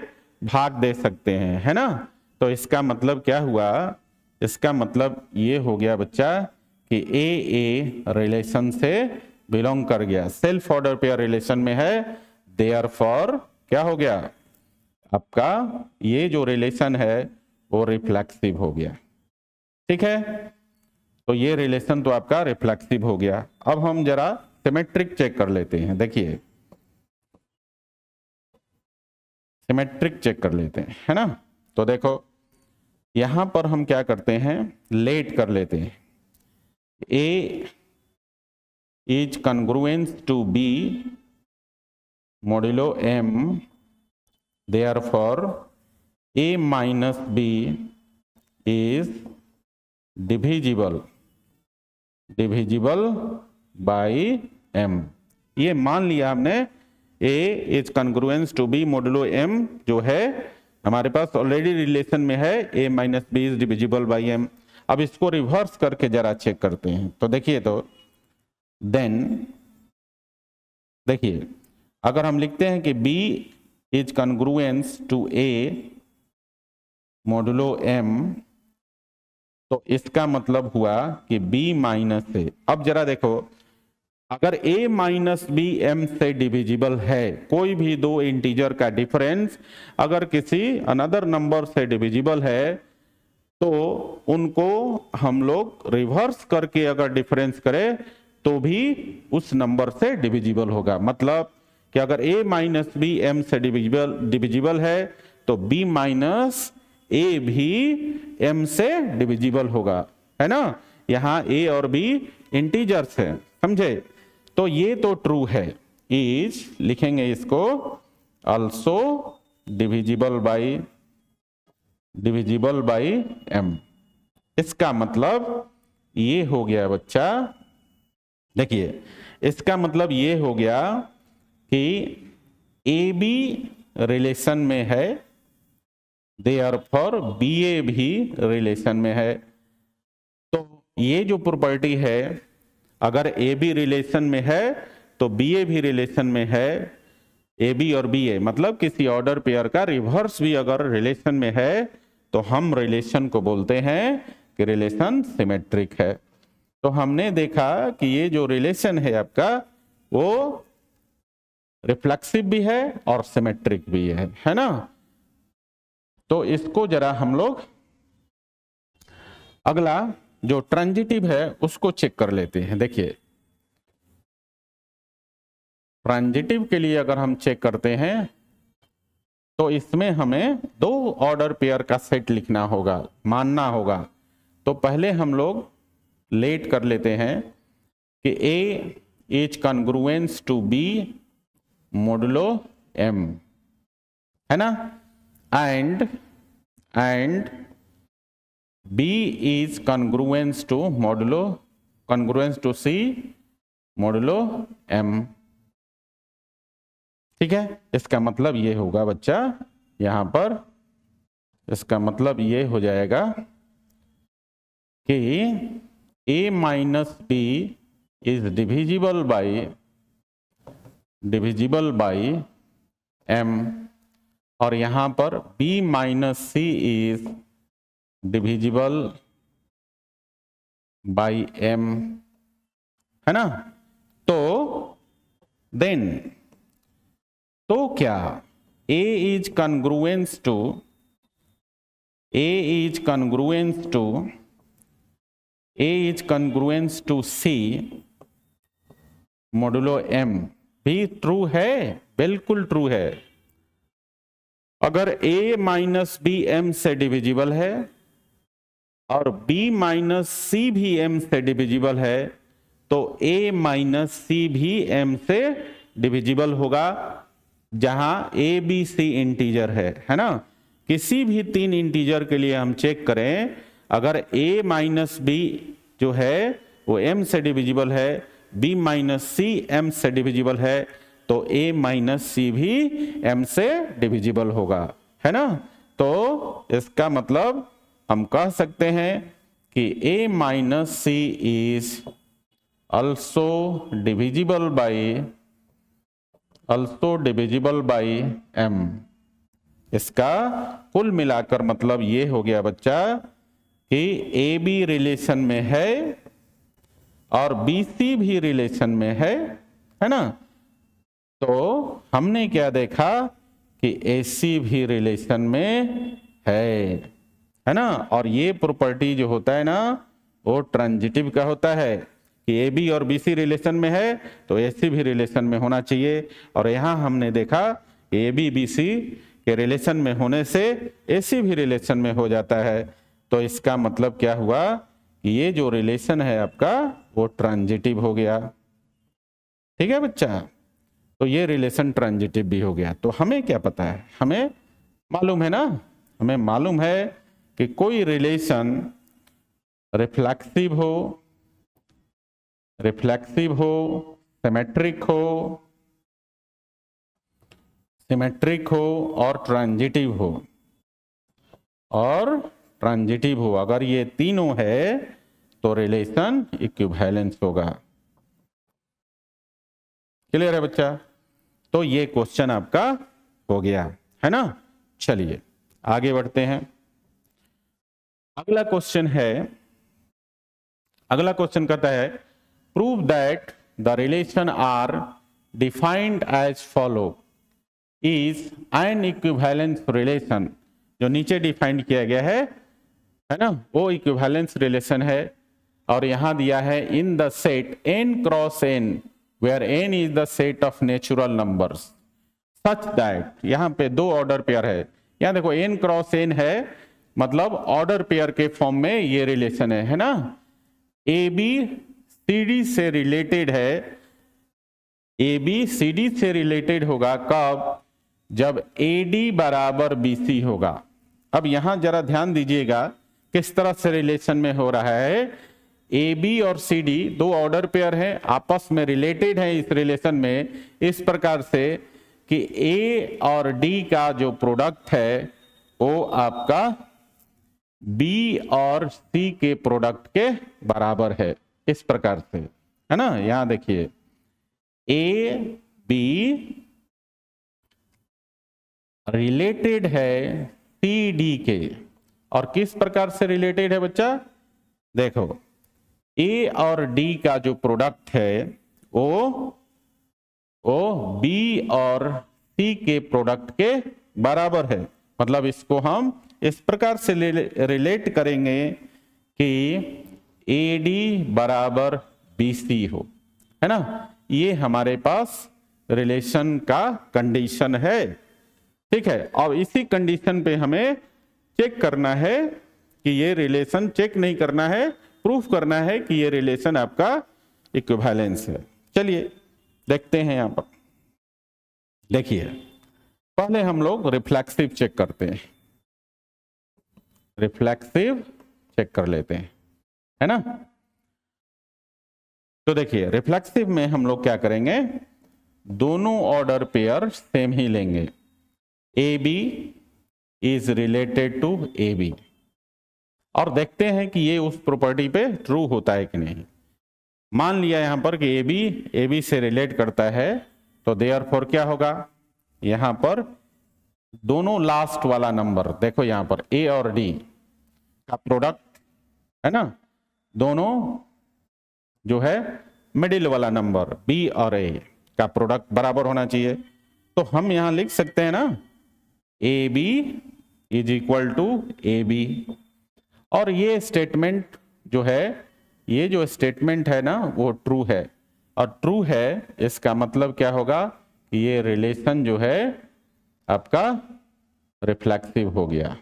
भाग दे सकते हैं, है ना। तो इसका मतलब क्या हुआ, इसका मतलब ये हो गया बच्चा कि ए रिलेशन से बिलोंग कर गया, सेल्फ ऑर्डर पेयर रिलेशन में है, देयरफॉर क्या हो गया आपका, ये जो रिलेशन है वो रिफ्लेक्सिव हो गया। ठीक है, तो ये रिलेशन तो आपका रिफ्लेक्सिव हो गया। अब हम जरा सिमेट्रिक चेक कर लेते हैं। देखिए सिमेट्रिक चेक कर लेते हैं, है ना। तो देखो यहां पर हम क्या करते हैं, लेट कर लेते हैं। A is congruence to B modulo m, therefore a minus b is divisible by m। ये मान लिया हमने a is congruence to B modulo m, जो है हमारे पास ऑलरेडी रिलेशन में है, a minus B is divisible by m। अब इसको रिवर्स करके जरा चेक करते हैं। तो देखिए, तो देन देखिए अगर हम लिखते हैं कि b is congruence to a modulo m, तो इसका मतलब हुआ कि b माइनस a। अब जरा देखो, अगर a माइनस बी m से डिविजिबल है, कोई भी दो इंटीजर का डिफरेंस अगर किसी अनदर नंबर से डिविजिबल है, तो उनको हम लोग रिवर्स करके अगर डिफरेंस करें तो भी उस नंबर से डिविजिबल होगा। मतलब कि अगर a माइनस बी m से डिविजिबल है तो b माइनस a भी m से डिविजिबल होगा, है ना। यहाँ a और b इंटीजर्स हैं, समझे। तो ये तो ट्रू है, इज लिखेंगे इसको ऑल्सो डिविजिबल बाई m। इसका मतलब ये हो गया बच्चा, देखिए इसका मतलब ये हो गया कि ए बी रिलेशन में है, देयरफॉर बी ए भी रिलेशन में है। तो ये जो प्रॉपर्टी है, अगर ए बी रिलेशन में है तो बी ए भी रिलेशन में है। ए बी और बी ए मतलब किसी ऑर्डर पेयर का रिवर्स भी अगर रिलेशन में है तो हम रिलेशन को बोलते हैं कि रिलेशन सिमेट्रिक है। तो हमने देखा कि ये जो रिलेशन है आपका वो रिफ्लेक्सिव भी है और सिमेट्रिक भी है ना। तो इसको जरा हम लोग अगला जो ट्रांजिटिव है उसको चेक कर लेते हैं। देखिए ट्रांजिटिव के लिए अगर हम चेक करते हैं तो इसमें हमें दो ऑर्डर पेयर का सेट लिखना होगा, मानना होगा। तो पहले हम लोग लेट कर लेते हैं कि A is congruence to B modulo M, है ना, and B is congruence to C modulo M। ठीक है, इसका मतलब ये होगा बच्चा, यहां पर इसका मतलब ये हो जाएगा कि A minus B is divisible by M, और यहां पर B minus C is divisible by M, है ना। तो देन तो क्या A is congruence to C modulo M भी ट्रू है, बिल्कुल ट्रू है। अगर A माइनस बी M से डिविजिबल है और B माइनस C भी M से डिविजिबल है तो A माइनस C भी M से डिविजिबल होगा, जहां A B C इंटीजर है ना। किसी भी तीन इंटीजर के लिए हम चेक करें, अगर A माइनस B जो है वो M से डिविजिबल है, B माइनस C M से डिविजिबल है, तो a माइनस सी भी m से डिविजिबल होगा, है ना। तो इसका मतलब हम कह सकते हैं कि a minus C is also divisible by m। इसका कुल मिलाकर मतलब ये हो गया बच्चा कि ए बी रिलेशन में है और बी सी भी रिलेशन में है ना। तो हमने क्या देखा कि ए सी भी रिलेशन में है ना। और ये प्रॉपर्टी जो होता है ना वो ट्रांजिटिव का होता है कि ए बी और बी सी रिलेशन में है तो ए सी भी रिलेशन में होना चाहिए। और यहाँ हमने देखा ए बी बी सी के रिलेशन में होने से ए सी भी रिलेशन में हो जाता है। तो इसका मतलब क्या हुआ कि ये जो रिलेशन है आपका वो ट्रांजिटिव हो गया। ठीक है बच्चा, तो ये रिलेशन ट्रांजिटिव भी हो गया। तो हमें क्या पता है, हमें मालूम है ना, हमें मालूम है कि कोई रिलेशन रिफ्लेक्सिव सिमेट्रिक हो और ट्रांजिटिव हो अगर ये तीनों है तो रिलेशन इक्विवेलेंस होगा। क्लियर है बच्चा। तो ये क्वेश्चन आपका हो गया, है ना। चलिए आगे बढ़ते हैं। अगला क्वेश्चन कहता है prove that the relation R defined as follow is an equivalence relation. जो नीचे डिफाइंड किया गया है ना, वो इक्विवेलेंस रिलेशन है। और यहां दिया है इन the set n cross n where n is the set of natural numbers such that, यहां पे दो ऑर्डर पेयर है। यहां देखो n क्रॉस n है मतलब ऑर्डर पेयर के फॉर्म में ये रिलेशन है ना। ए बी सी डी से रिलेटेड है, ए बी सी डी से रिलेटेड होगा कब, जब ए डी बराबर बी सी होगा। अब यहां जरा ध्यान दीजिएगा किस तरह से रिलेशन में हो रहा है। ए बी और सी डी दो ऑर्डर पेयर हैं, आपस में रिलेटेड है इस रिलेशन में इस प्रकार से कि ए और डी का जो प्रोडक्ट है वो आपका बी और सी के प्रोडक्ट के बराबर है, इस प्रकार से, है ना। यहां देखिए ए बी रिलेटेड है सी डी के, और किस प्रकार से रिलेटेड है बच्चा, देखो ए और डी का जो प्रोडक्ट है वो बी और सी के प्रोडक्ट के बराबर है। मतलब इसको हम इस प्रकार से रिलेट करेंगे कि ए डी बराबर बी सी हो, है ना। ये हमारे पास रिलेशन का कंडीशन है, ठीक है। और इसी कंडीशन पे हमें चेक करना है कि ये रिलेशन, चेक नहीं करना है, प्रूफ करना है कि ये रिलेशन आपका इक्विवेलेंस है। चलिए देखते हैं। यहां पर देखिए पहले हम लोग रिफ्लेक्सिव चेक करते हैं, रिफ्लेक्सिव चेक कर लेते हैं, है ना। तो देखिए रिफ्लेक्सिव में हम लोग क्या करेंगे, दोनों ऑर्डर पेयर सेम ही लेंगे। A B is related to A B, और देखते हैं कि ये उस प्रॉपर्टी पे ट्रू होता है कि नहीं। मान लिया यहां पर कि ए बी से रिलेट करता है, तो देयरफॉर क्या होगा, यहां पर दोनों लास्ट वाला नंबर, देखो यहां पर ए और डी का प्रोडक्ट है ना, दोनों जो है मिडिल वाला नंबर बी और ए का प्रोडक्ट बराबर होना चाहिए। तो हम यहां लिख सकते हैं ना A B is equal to A B. और ये स्टेटमेंट जो है, ये जो स्टेटमेंट है ना वो ट्रू है, और ट्रू है इसका मतलब क्या होगा कि ये रिलेशन जो है आपका रिफ्लेक्सिव हो गया।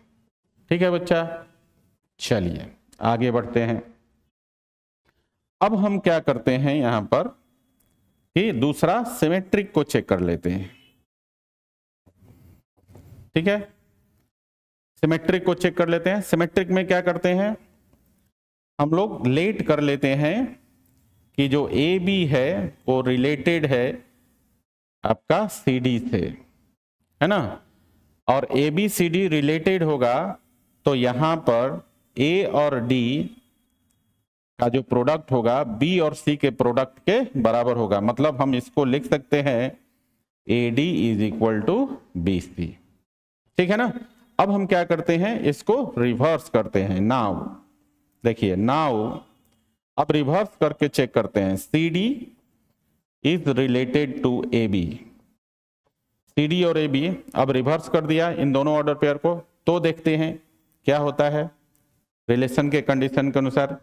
ठीक है बच्चा, चलिए आगे बढ़ते हैं। अब हम क्या करते हैं यहां पर कि दूसरा सिमेट्रिक को चेक कर लेते हैं। ठीक है, सिमेट्रिक को चेक कर लेते हैं। सिमेट्रिक में क्या करते हैं, हम लोग लेट कर लेते हैं कि जो ए बी है वो रिलेटेड है आपका सी डी से, है ना, और A B C D related होगा तो यहां पर ए और डी का जो प्रोडक्ट होगा बी और सी के प्रोडक्ट के बराबर होगा। मतलब हम इसको लिख सकते हैं A D is equal to B C. ठीक है ना। अब हम क्या करते हैं, इसको रिवर्स करते हैं। नाउ देखिए, नाउ अब रिवर्स करके चेक करते हैं। C D is related to A B, C D और ए बी अब रिवर्स कर दिया इन दोनों ऑर्डर पेयर को, तो देखते हैं क्या होता है। रिलेशन के कंडीशन के अनुसार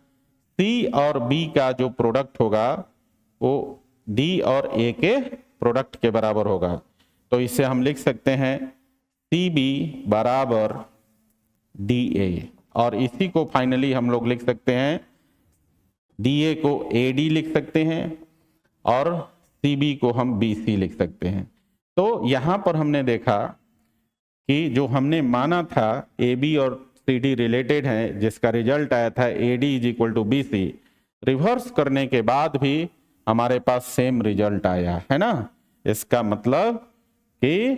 सी और बी का जो प्रोडक्ट होगा वो डी और ए के प्रोडक्ट के बराबर होगा। तो इसे हम लिख सकते हैं सी बी बराबर डी ए, और इसी को फाइनली हम लोग लिख सकते हैं, डी ए को ए डी लिख सकते हैं और सी बी को हम बी सी लिख सकते हैं। तो यहां पर हमने देखा कि जो हमने माना था ए बी और सी डी रिलेटेड है, जिसका रिजल्ट आया था A D is equal to B C, reverse करने के बाद भी हमारे पास सेम रिजल्ट आया है ना। इसका मतलब कि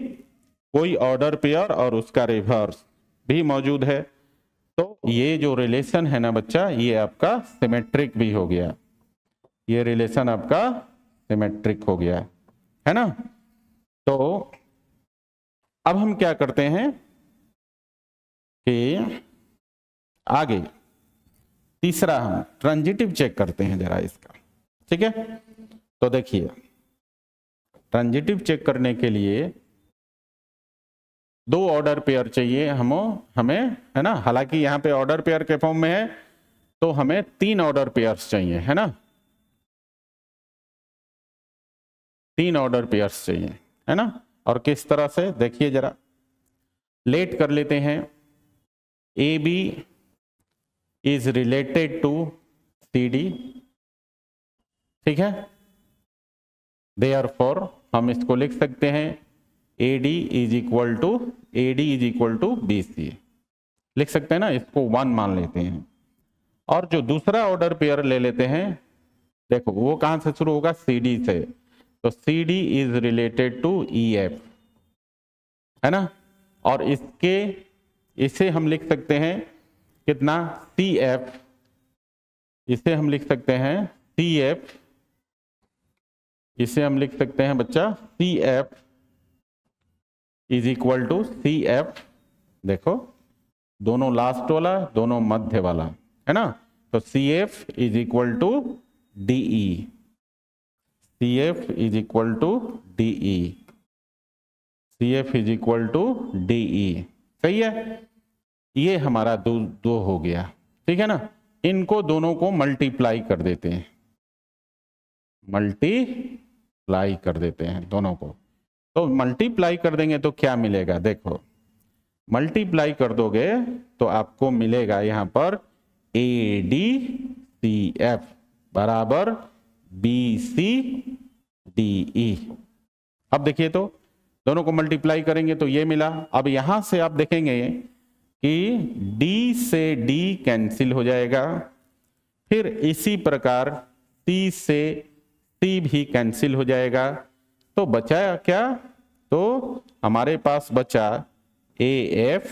कोई ऑर्डर पेयर और उसका रिवर्स भी मौजूद है। तो ये जो रिलेशन है ना बच्चा, ये आपका सिमेट्रिक भी हो गया, ये रिलेशन आपका सिमेट्रिक हो गया, है ना। तो अब हम क्या करते हैं कि आगे तीसरा हम ट्रांजिटिव चेक करते हैं जरा इसका। ठीक है, तो देखिए ट्रांजिटिव चेक करने के लिए दो ऑर्डर पेयर चाहिए हमें, है ना। हालांकि यहाँ पे ऑर्डर पेयर के फॉर्म में है तो हमें तीन ऑर्डर पेयर्स चाहिए, है ना, तीन ऑर्डर पेयर्स चाहिए, है ना। और किस तरह से देखिए जरा, लेट कर लेते हैं। A B is related to C D, ठीक है। देयरफॉर हम इसको लिख सकते हैं A D is equal to B C, लिख सकते हैं ना, इसको 1 मान लेते हैं। और जो दूसरा ऑर्डर पेयर ले लेते हैं, देखो वो कहां से शुरू होगा, सी डी से, तो C D is related to E F, है ना। और इसे हम लिख सकते हैं कितना, सी एफ, इसे हम लिख सकते हैं सी एफ, इसे हम लिख सकते हैं बच्चा C F is equal to C F, देखो दोनों लास्ट वाला दोनों मध्य वाला, है ना। तो C F is equal to DE, C F is equal to DE, C F is equal to DE, सही है। ये हमारा दो हो गया, ठीक है ना। इनको दोनों को मल्टीप्लाई कर देते हैं, मल्टीप्लाई कर देते हैं दोनों को। तो मल्टीप्लाई कर देंगे तो क्या मिलेगा, देखो मल्टीप्लाई कर दोगे तो आपको मिलेगा यहां पर ए डी सी एफ बराबर बी सी डी ई। अब देखिए तो दोनों को मल्टीप्लाई करेंगे तो ये मिला। अब यहां से आप देखेंगे कि D से D कैंसिल हो जाएगा, फिर इसी प्रकार C से C भी कैंसिल हो जाएगा। तो बचा क्या, तो हमारे पास बचा AF,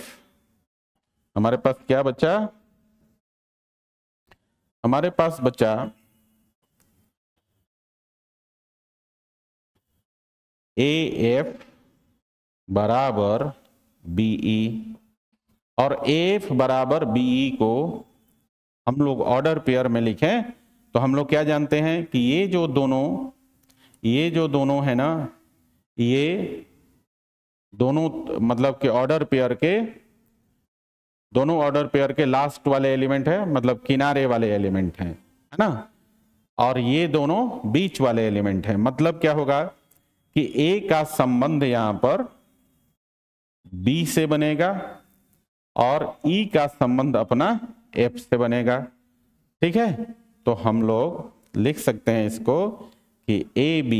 हमारे पास क्या बचा, हमारे पास बचा AF बराबर BE, और AF बराबर BE को हम लोग ऑर्डर पेयर में लिखें तो हम लोग क्या जानते हैं कि ये जो दोनों है ना, ये दोनों मतलब कि दोनों ऑर्डर पेयर के लास्ट वाले एलिमेंट है, मतलब किनारे वाले एलिमेंट हैं, है ना। और ये दोनों बीच वाले एलिमेंट हैं। मतलब क्या होगा कि A का संबंध यहां पर B से बनेगा और E का संबंध अपना F से बनेगा, ठीक है। तो हम लोग लिख सकते हैं इसको कि AB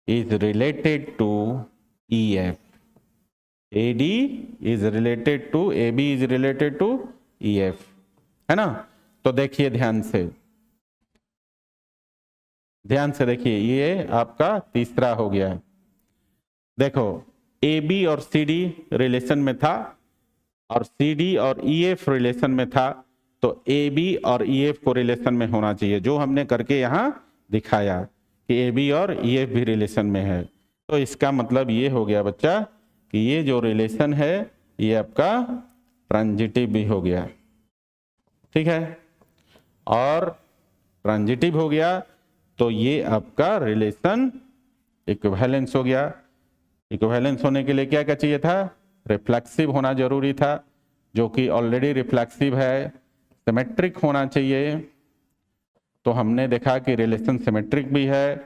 is related to EF, AD is related to AB is related to EF, है ना। तो देखिए ध्यान से, ध्यान से देखिए, ये आपका तीसरा हो गया। देखो ए बी और सी डी रिलेशन में था और सी डी और ई एफ रिलेशन में था, तो ए बी और ई एफ को रिलेशन में होना चाहिए, जो हमने करके यहाँ दिखाया कि ए बी और ई एफ भी रिलेशन में है। तो इसका मतलब ये हो गया बच्चा कि ये जो रिलेशन है ये आपका ट्रांजिटिव भी हो गया, ठीक है। और ट्रांजिटिव हो गया तो ये आपका रिलेशन इक्विवेलेंस हो गया। इक्विवेलेंस होने के लिए क्या क्या चाहिए था? रिफ्लेक्सिव होना जरूरी था, जो कि ऑलरेडी रिफ्लेक्सिव है। सिमेट्रिक होना चाहिए, तो हमने देखा कि रिलेशन सिमेट्रिक भी है।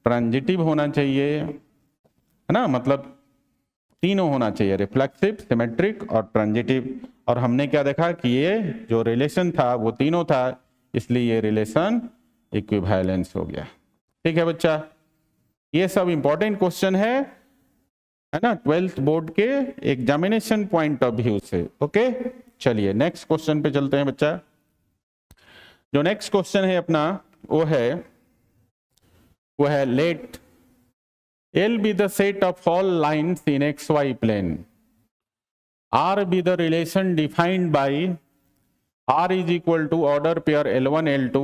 ट्रांजिटिव होना चाहिए, है ना, मतलब तीनों होना चाहिए, रिफ्लेक्सिव, सिमेट्रिक और ट्रांजिटिव। और हमने क्या देखा कि ये जो रिलेशन था वो तीनों था, इसलिए ये रिलेशन इक्विवेलेंस हो गया। ठीक है बच्चा, ये सब इंपॉर्टेंट क्वेश्चन है ना, 12th बोर्ड के एग्जामिनेशन पॉइंट ऑफ व्यू से। ओके, चलिए नेक्स्ट क्वेश्चन पे चलते हैं बच्चा। जो नेक्स्ट क्वेश्चन है अपना वो है late L be the set of all lines in XY plane. R be the relation defined by R is equal to order pair L1 L2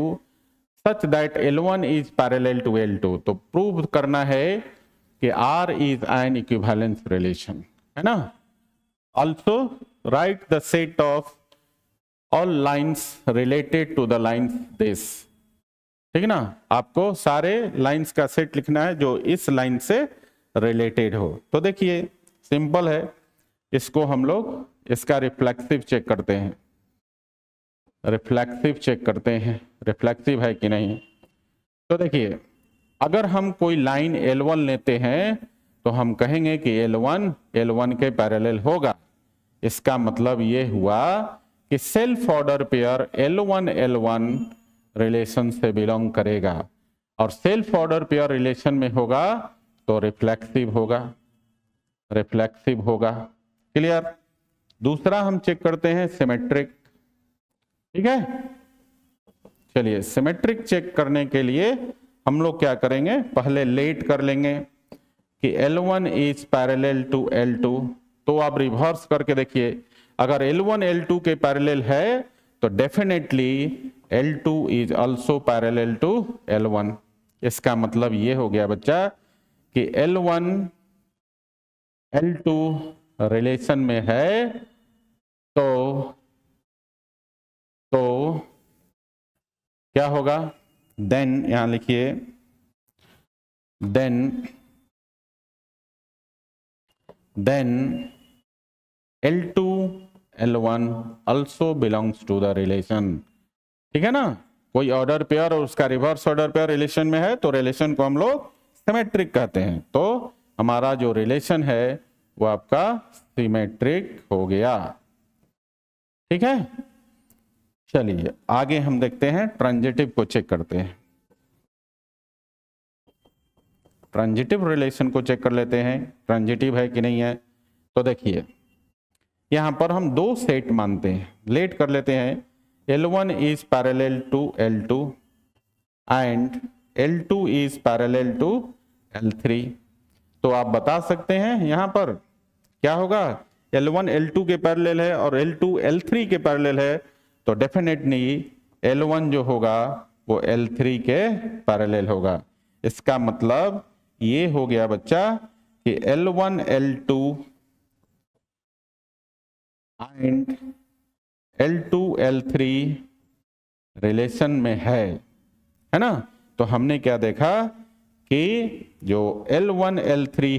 such that L1 is parallel to L2. तो prove करना है कि R is an equivalence relation, है ना। Also write the set of all lines related to the lines this. ठीक है ना, आपको सारे लाइंस का सेट लिखना है जो इस लाइन से रिलेटेड हो। तो देखिए सिंपल है, इसको हम लोग इसका रिफ्लेक्सिव चेक करते हैं। रिफ्लेक्सिव चेक करते हैं रिफ्लेक्सिव है कि नहीं। तो देखिए अगर हम कोई लाइन L1 लेते हैं तो हम कहेंगे कि L1 के पैरेलल होगा। इसका मतलब ये हुआ कि self order pair L1 relation से बिलोंग करेगा, और सेल्फ ऑर्डर पेयर रिलेशन में होगा तो रिफ्लेक्सिव होगा। क्लियर। दूसरा हम चेक करते हैं सिमेट्रिक, ठीक है। चलिए सिमेट्रिक चेक करने के लिए हम लोग क्या करेंगे, पहले लेट कर लेंगे कि L1 is parallel to L2। तो आप रिवर्स करके देखिए, अगर L1 L2 के पैरेलल है तो definitely L2 is also parallel to L1। इसका मतलब ये हो गया बच्चा कि L1 L2 रिलेशन में है तो क्या होगा, देन यहां लिखिए, then L2 L1 also belongs to the relation। ठीक है ना, कोई ऑर्डर पेयर और उसका रिवर्स ऑर्डर पेयर रिलेशन में है तो रिलेशन को हम लोग सिमेट्रिक कहते हैं। तो हमारा जो रिलेशन है वो आपका सिमेट्रिक हो गया। ठीक है, चलिए आगे हम देखते हैं ट्रांजिटिव को चेक करते हैं। ट्रांजिटिव रिलेशन को चेक कर लेते हैं, ट्रांजिटिव है कि नहीं है। तो देखिए यहां पर हम दो सेट मानते हैं, लेट कर लेते हैं। L1 is parallel to L2 and L2 is parallel to L3। तो आप बता सकते हैं यहां पर क्या होगा, L1 L2 के पैरेलल है और L2 L3 के पैरेलल है, तो डेफिनेटली L1 जो होगा वो L3 के पैरेलल होगा। इसका मतलब ये हो गया बच्चा कि L1 L2 and L2 L3 relation में है ना। तो हमने क्या देखा कि जो L1 L3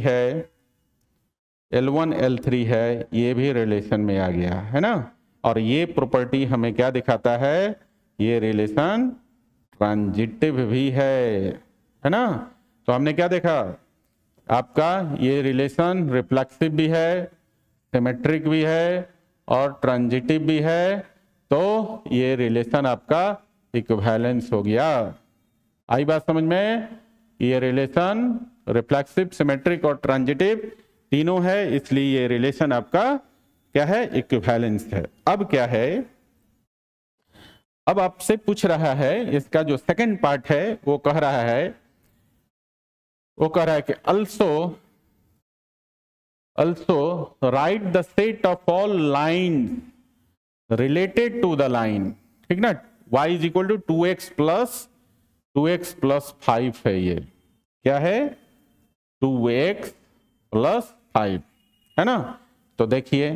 है ये भी रिलेशन में आ गया, है ना। और ये प्रॉपर्टी हमें क्या दिखाता है, ये रिलेशन ट्रांजिटिव भी है ना। तो हमने क्या देखा, आपका ये रिलेशन रिफ्लेक्सिव भी है, सिमेट्रिक भी है और ट्रांजिटिव भी है। तो ये रिलेशन आपका इक्विवेलेंस हो गया। आई बात समझ में, ये रिलेशन रिफ्लेक्सिव, सिमेट्रिक और ट्रांजिटिव तीनों है, इसलिए ये रिलेशन आपका क्या है, इक्विवेलेंस है। अब क्या है, अब आपसे पूछ रहा है, इसका जो सेकंड पार्ट है वो कह रहा है वो कह रहा है कि also write the set of all lines related to the line, ठीक ना। y is equal to 2x plus 5 है, ये क्या है 2x plus 5 है ना। तो देखिए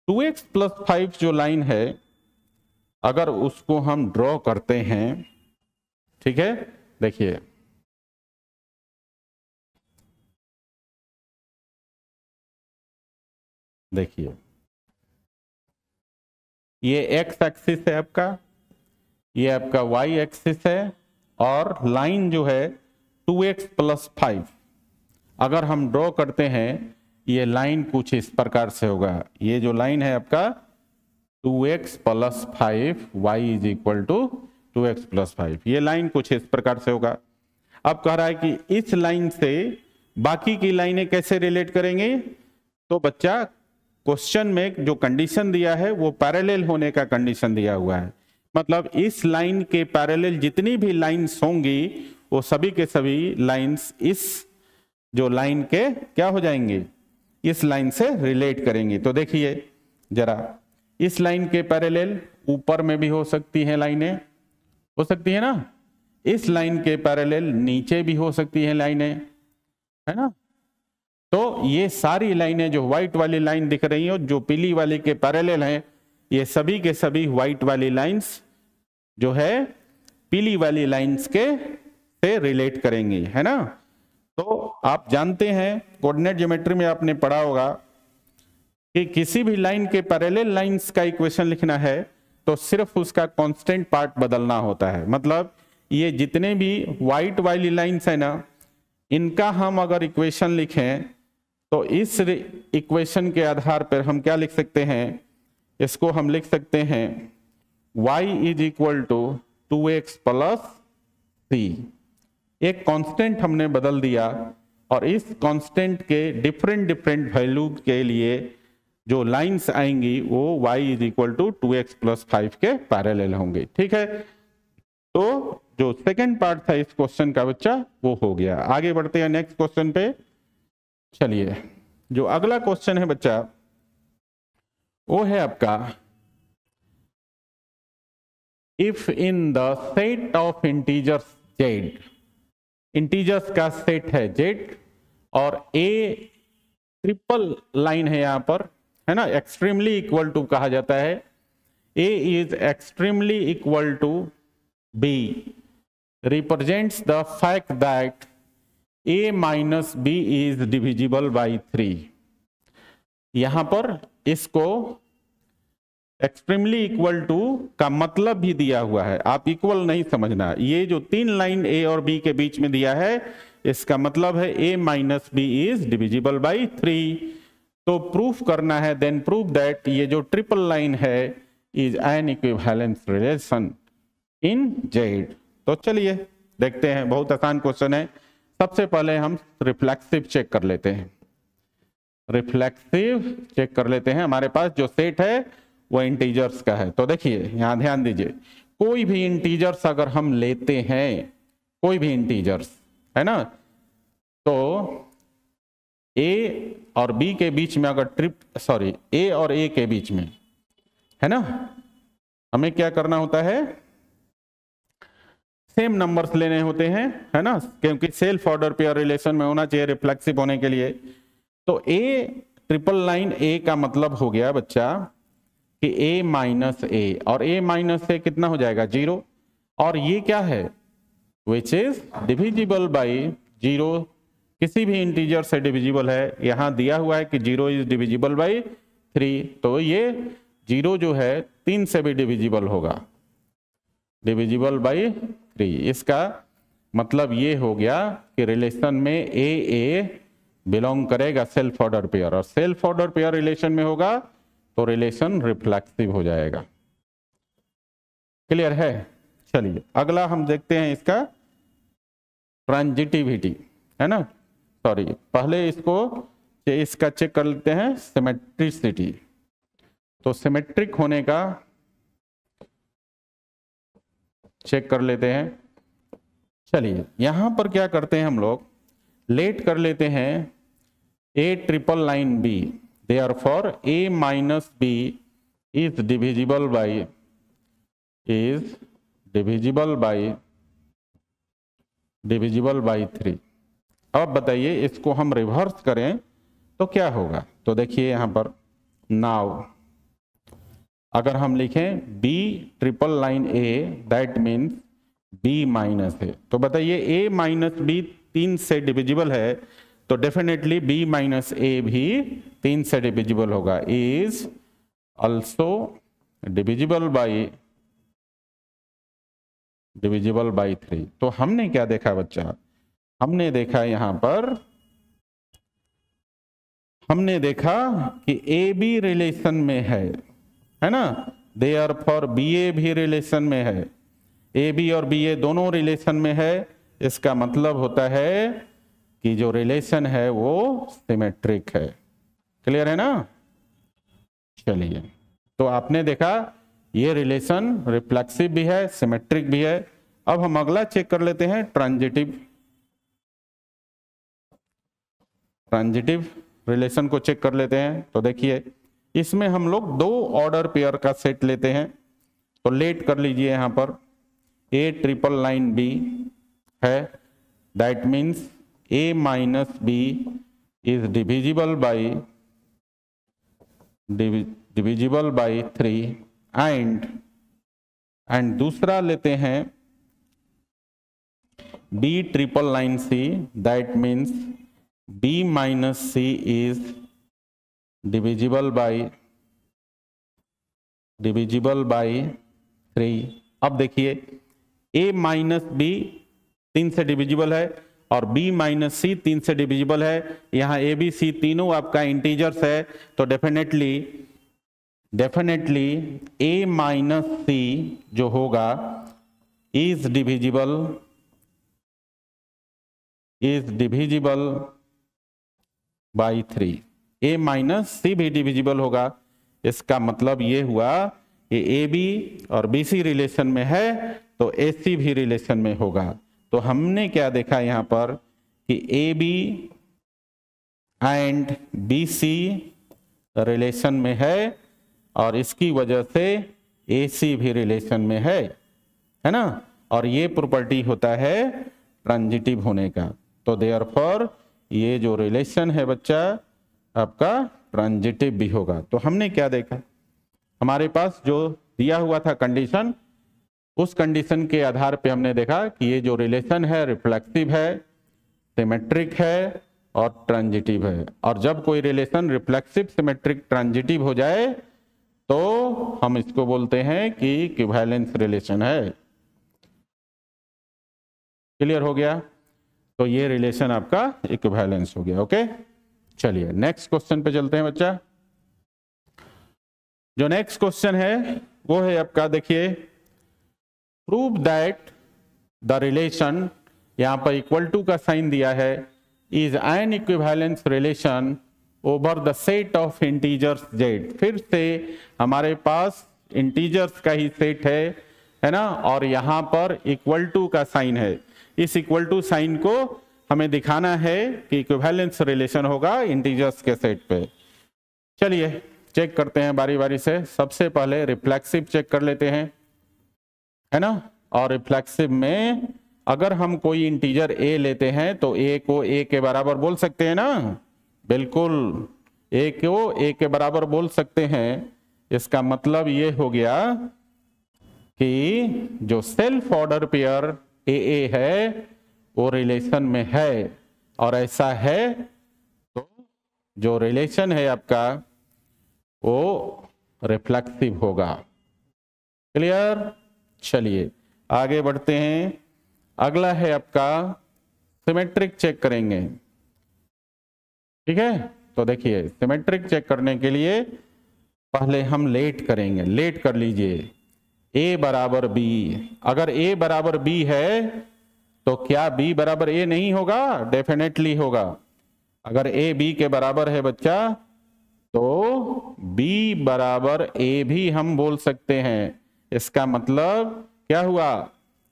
2x plus 5 जो लाइन है अगर उसको हम ड्रॉ करते हैं, ठीक है, देखिए देखिए ये x एक्सिस है आपका, ये आपका y एक्सिस है और लाइन जो है 2x plus 5 अगर हम ड्रॉ करते हैं ये लाइन कुछ इस प्रकार से होगा। ये जो लाइन है आपका 2x plus 5 y is equal to 2x plus 5, ये लाइन कुछ इस प्रकार से होगा। अब कह रहा है कि इस लाइन से बाकी की लाइनें कैसे रिलेट करेंगे। तो बच्चा क्वेश्चन में जो कंडीशन दिया है वो पैरेलल होने का कंडीशन दिया हुआ है, मतलब इस लाइन के पैरेलल जितनी भी लाइंस होंगी वो सभी के सभी लाइंस इस जो लाइन के क्या हो जाएंगे, इस लाइन से रिलेट करेंगे। तो देखिए जरा, इस लाइन के पैरेलल ऊपर में भी हो सकती हैं लाइनें, हो सकती है ना, इस लाइन के पैरेलल नीचे भी हो सकती हैं लाइनें, है ना। तो ये सारी लाइनें जो व्हाइट वाली लाइन दिख रही है जो पीली वाली के पैरेलल हैं, ये सभी के सभी व्हाइट वाली लाइंस जो है पीली वाली लाइंस के से रिलेट करेंगी, है ना। तो आप जानते हैं कोऑर्डिनेट ज्योमेट्री में आपने पढ़ा होगा कि किसी भी लाइन के पैरेलल लाइंस का इक्वेशन लिखना है तो सिर्फ उसका कांस्टेंट पार्ट बदलना होता है। मतलब ये जितने भी व्हाइट वाली लाइंस है ना, इनका हम अगर इक्वेशन लिखें तो इस इक्वेशन के आधार पर हम क्या लिख सकते हैं, इसको हम लिख सकते हैं y is equal to 2x plus c। एक कांस्टेंट हमने बदल दिया और इस कांस्टेंट के डिफरेंट वैल्यू के लिए जो लाइंस आएंगी वो y is equal to 2x plus 5 के पैरेलल होंगे, ठीक है। तो जो सेकंड पार्ट था इस क्वेश्चन का बच्चा वो हो गया। आगे बढ़ते हैं नेक्स्ट क्वेश्चन पे। चलिए जो अगला क्वेश्चन है बच्चा वो है आपका, if in the set of integers z, integers का सेट है z और a ट्रिपल लाइन है यहां पर, है ना, एक्सट्रीमली इक्वल टू कहा जाता है, a is extremely equal to b represents the fact that a minus b is divisible by 3। यहां पर इसको एक्सट्रीमली इक्वल टू का मतलब भी दिया हुआ है, आप इक्वल नहीं समझना। ये जो तीन लाइन a और b के बीच में दिया है इसका मतलब है a minus B is divisible by 3। तो प्रूफ करना है, देन प्रूव दैट ये जो ट्रिपल लाइन है is an equivalence relation in z। तो चलिए देखते हैं, बहुत आसान क्वेश्चन है। सबसे पहले हम रिफ्लेक्सिव चेक कर लेते हैं, रिफ्लेक्सिव चेक कर लेते हैं। हमारे पास जो सेट है वो इंटीजर्स का है। तो देखिए यहां ध्यान दीजिए, कोई भी इंटीजर्स अगर हम लेते हैं, कोई भी इंटीजर्स, है ना, तो a और b के बीच में अगर a और a के बीच में, है ना, हमें क्या करना होता है, सेम नंबर्स लेने होते हैं, है ना, क्योंकि सेल्फ ऑर्डर पेयर रिलेशन में होना चाहिए रिफ्लेक्सिव होने के लिए। तो a ट्रिपल लाइन a का मतलब हो गया बच्चा कि a माइनस a, और a माइनस a कितना हो जाएगा 0, और ये क्या है विच इज डिविजिबल बाई 0, किसी भी इंटीजर से डिविजिबल है। यहां दिया हुआ है कि 0 इज डिविजिबल बाई 3, तो ये 0 जो है 3 से भी डिविजिबल होगा, डिविजिबल बाई 3। इसका मतलब ये हो गया कि रिलेशन में a बिलोंग करेगा सेल्फ ऑर्डर पेयर, और सेल्फ ऑर्डर पेयर रिलेशन में होगा तो रिलेशन रिफ्लेक्सिव हो जाएगा। क्लियर है। चलिए अगला हम देखते हैं इसका ट्रांजिटिविटी, है ना, सॉरी पहले इसका चेक कर लेते हैं सिमेट्रिसिटी। तो सिमेट्रिक होने का चेक कर लेते हैं। चलिए यहां पर क्या करते हैं हम लोग, लेट कर लेते हैं A triple line B, therefore A minus B is divisible by 3। अब बताइए इसको हम रिवर्स करें तो क्या होगा। तो देखिए यहां पर नाउ अगर हम लिखें b triple line a, that means B minus a. तो बताइए ए माइनस बी 3 से डिविजिबल है, तो डेफिनेटली बी माइनस ए भी 3 से डिविजिबल होगा। Is also divisible by 3। तो हमने क्या देखा बच्चा, हमने देखा यहां पर, हमने देखा कि ए बी रिलेशन में है ना, देयरफॉर बी ए भी रिलेशन में है, ए बी और बी ए दोनों रिलेशन में है। इसका मतलब होता है कि जो रिलेशन है वो सिमेट्रिक है। क्लियर है ना। चलिए, तो आपने देखा ये रिलेशन रिफ्लेक्सिव भी है, सिमेट्रिक भी है। अब हम अगला चेक कर लेते हैं ट्रांजिटिव रिलेशन को चेक कर लेते हैं। तो देखिए इसमें हम लोग 2 ऑर्डर पेयर का सेट लेते हैं। तो लेट कर लीजिए यहां पर ए ट्रिपल लाइन बी है, that means A minus B is divisible by 3 and दूसरा लेते हैं B triple line C, that means B minus C is divisible by 3। अब देखिए a माइनस बी 3 से डिविजिबल है और b माइनस सी 3 से डिविजिबल है। यहाँ a b c तीनों आपका इंटीजर्स है, तो डेफिनेटली a माइनस सी जो होगा is divisible by 3। a minus c भी डिविजिबल होगा। इसका मतलब ये हुआ कि ए बी और बी सी रिलेशन में है तो ए सी भी रिलेशन में होगा। तो हमने क्या देखा यहाँ पर कि ए B and B C relation में है और इसकी वजह से ए सी भी रिलेशन में है ना। और ये प्रॉपर्टी होता है ट्रांजिटिव होने का। तो देयरफॉर ये जो रिलेशन है बच्चा आपका ट्रांजिटिव भी होगा। तो हमने क्या देखा, हमारे पास जो दिया हुआ था कंडीशन, उस कंडीशन के आधार पे हमने देखा कि ये जो रिलेशन है रिफ्लेक्सिव है, सिमेट्रिक है और ट्रांजिटिव है। और जब कोई रिलेशन रिफ्लेक्सिव, सिमेट्रिक, ट्रांजिटिव हो जाए तो हम इसको बोलते हैं कि इक्विवेलेंस रिलेशन है। क्लियर हो गया। तो ये रिलेशन आपका इक्विवेलेंस हो गया। ओके, चलिए नेक्स्ट क्वेश्चन पे चलते हैं बच्चा। जो नेक्स्ट क्वेश्चन है वो है आपका, देखिए प्रूव दैट द रिलेशन, यहां पर इक्वल टू का साइन दिया है, is an equivalence relation over the set of integers Z. फिर से हमारे पास इंटीजर्स का ही सेट है ना, और यहां पर इक्वल टू का साइन है। इस इक्वल टू साइन को हमें दिखाना है कि इक्विवेलेंस रिलेशन होगा इंटीजर्स के सेट पे। चलिए चेक करते हैं बारी बारी से। सबसे पहले रिफ्लेक्सिव चेक कर लेते हैं, है ना। और रिफ्लेक्सिव में अगर हम कोई इंटीजर a लेते हैं तो a को a के बराबर बोल सकते हैं ना, बिल्कुल a को a के बराबर बोल सकते हैं। इसका मतलब ये हो गया कि जो सेल्फ ऑर्डर पेयर AA है वो रिलेशन में है, और ऐसा है तो जो रिलेशन है आपका वो रिफ्लेक्सिव होगा। क्लियर। चलिए आगे बढ़ते हैं। अगला है आपका सिमेट्रिक चेक करेंगे। ठीक है, तो देखिए सिमेट्रिक चेक करने के लिए पहले हम लेट करेंगे। लेट कर लीजिए a बराबर b। अगर a बराबर b है तो क्या b बराबर a नहीं होगा? डेफिनेटली होगा। अगर a b के बराबर है बच्चा तो b बराबर a भी हम बोल सकते हैं। इसका मतलब क्या हुआ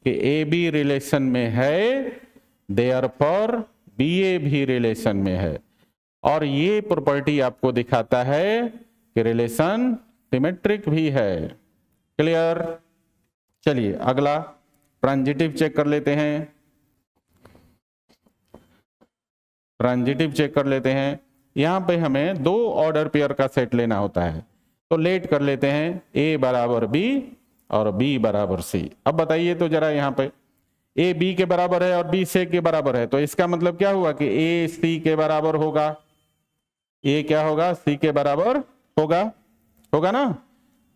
कि a b रिलेशन में है, देयरफॉर BA भी रिलेशन में है, और ये प्रॉपर्टी आपको दिखाता है कि रिलेशन सिमेट्रिक भी है। क्लियर? चलिए अगला ट्रांजिटिव चेक कर लेते हैं। ट्रांजिटिव चेक कर लेते हैं। यहां पे हमें दो ऑर्डर पेयर का सेट लेना होता है, तो लेट कर लेते हैं A बराबर B और B बराबर C। अब बताइए तो जरा, यहाँ पे A B के बराबर है और B C के बराबर है, तो इसका मतलब क्या हुआ कि A C के बराबर होगा। A क्या होगा? C के बराबर होगा, होगा ना।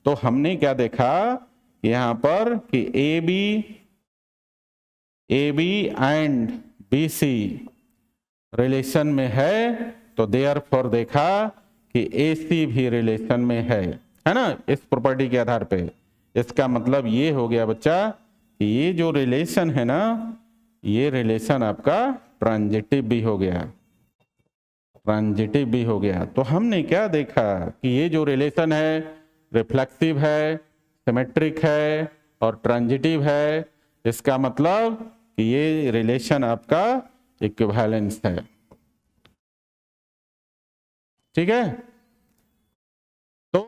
तो हमने क्या देखा यहां पर कि AB एंड BC रिलेशन में है, तो देयरफॉर देखा कि AC भी रिलेशन में है ना, इस प्रॉपर्टी के आधार पे। इसका मतलब ये हो गया बच्चा कि ये जो रिलेशन है ना, ये रिलेशन आपका ट्रांजिटिव भी हो गया, ट्रांजिटिव भी हो गया। तो हमने क्या देखा कि ये जो रिलेशन है रिफ्लेक्सिव है, सिमेट्रिक है और ट्रांजिटिव है। इसका मतलब कि ये रिलेशन आपका इक्विवेलेंस है। ठीक है, तो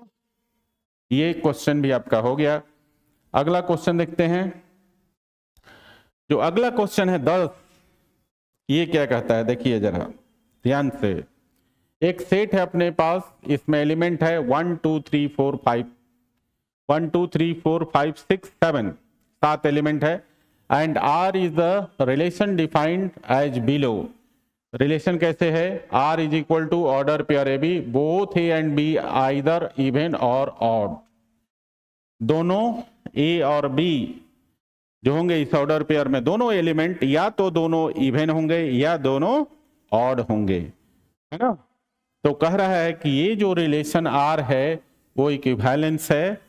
ये क्वेश्चन भी आपका हो गया। अगला क्वेश्चन देखते हैं। जो अगला क्वेश्चन है 10, ये क्या कहता है देखिए जरा ध्यान से। एक सेट है अपने पास, इसमें एलिमेंट है 1 2 3 4 5 1 2 3 4 5 6 7 7 एलिमेंट है। And R is the relation defined as below. Relation कैसे है? R is equal to order pair AB, both A and B either even और ऑड। दोनों A और B जो होंगे इस ऑर्डर पेयर में, दोनों एलिमेंट या तो दोनों इवन होंगे या दोनों ऑड होंगे, है ना। तो कह रहा है कि ये जो रिलेशन R है वो इक्विवेलेंस है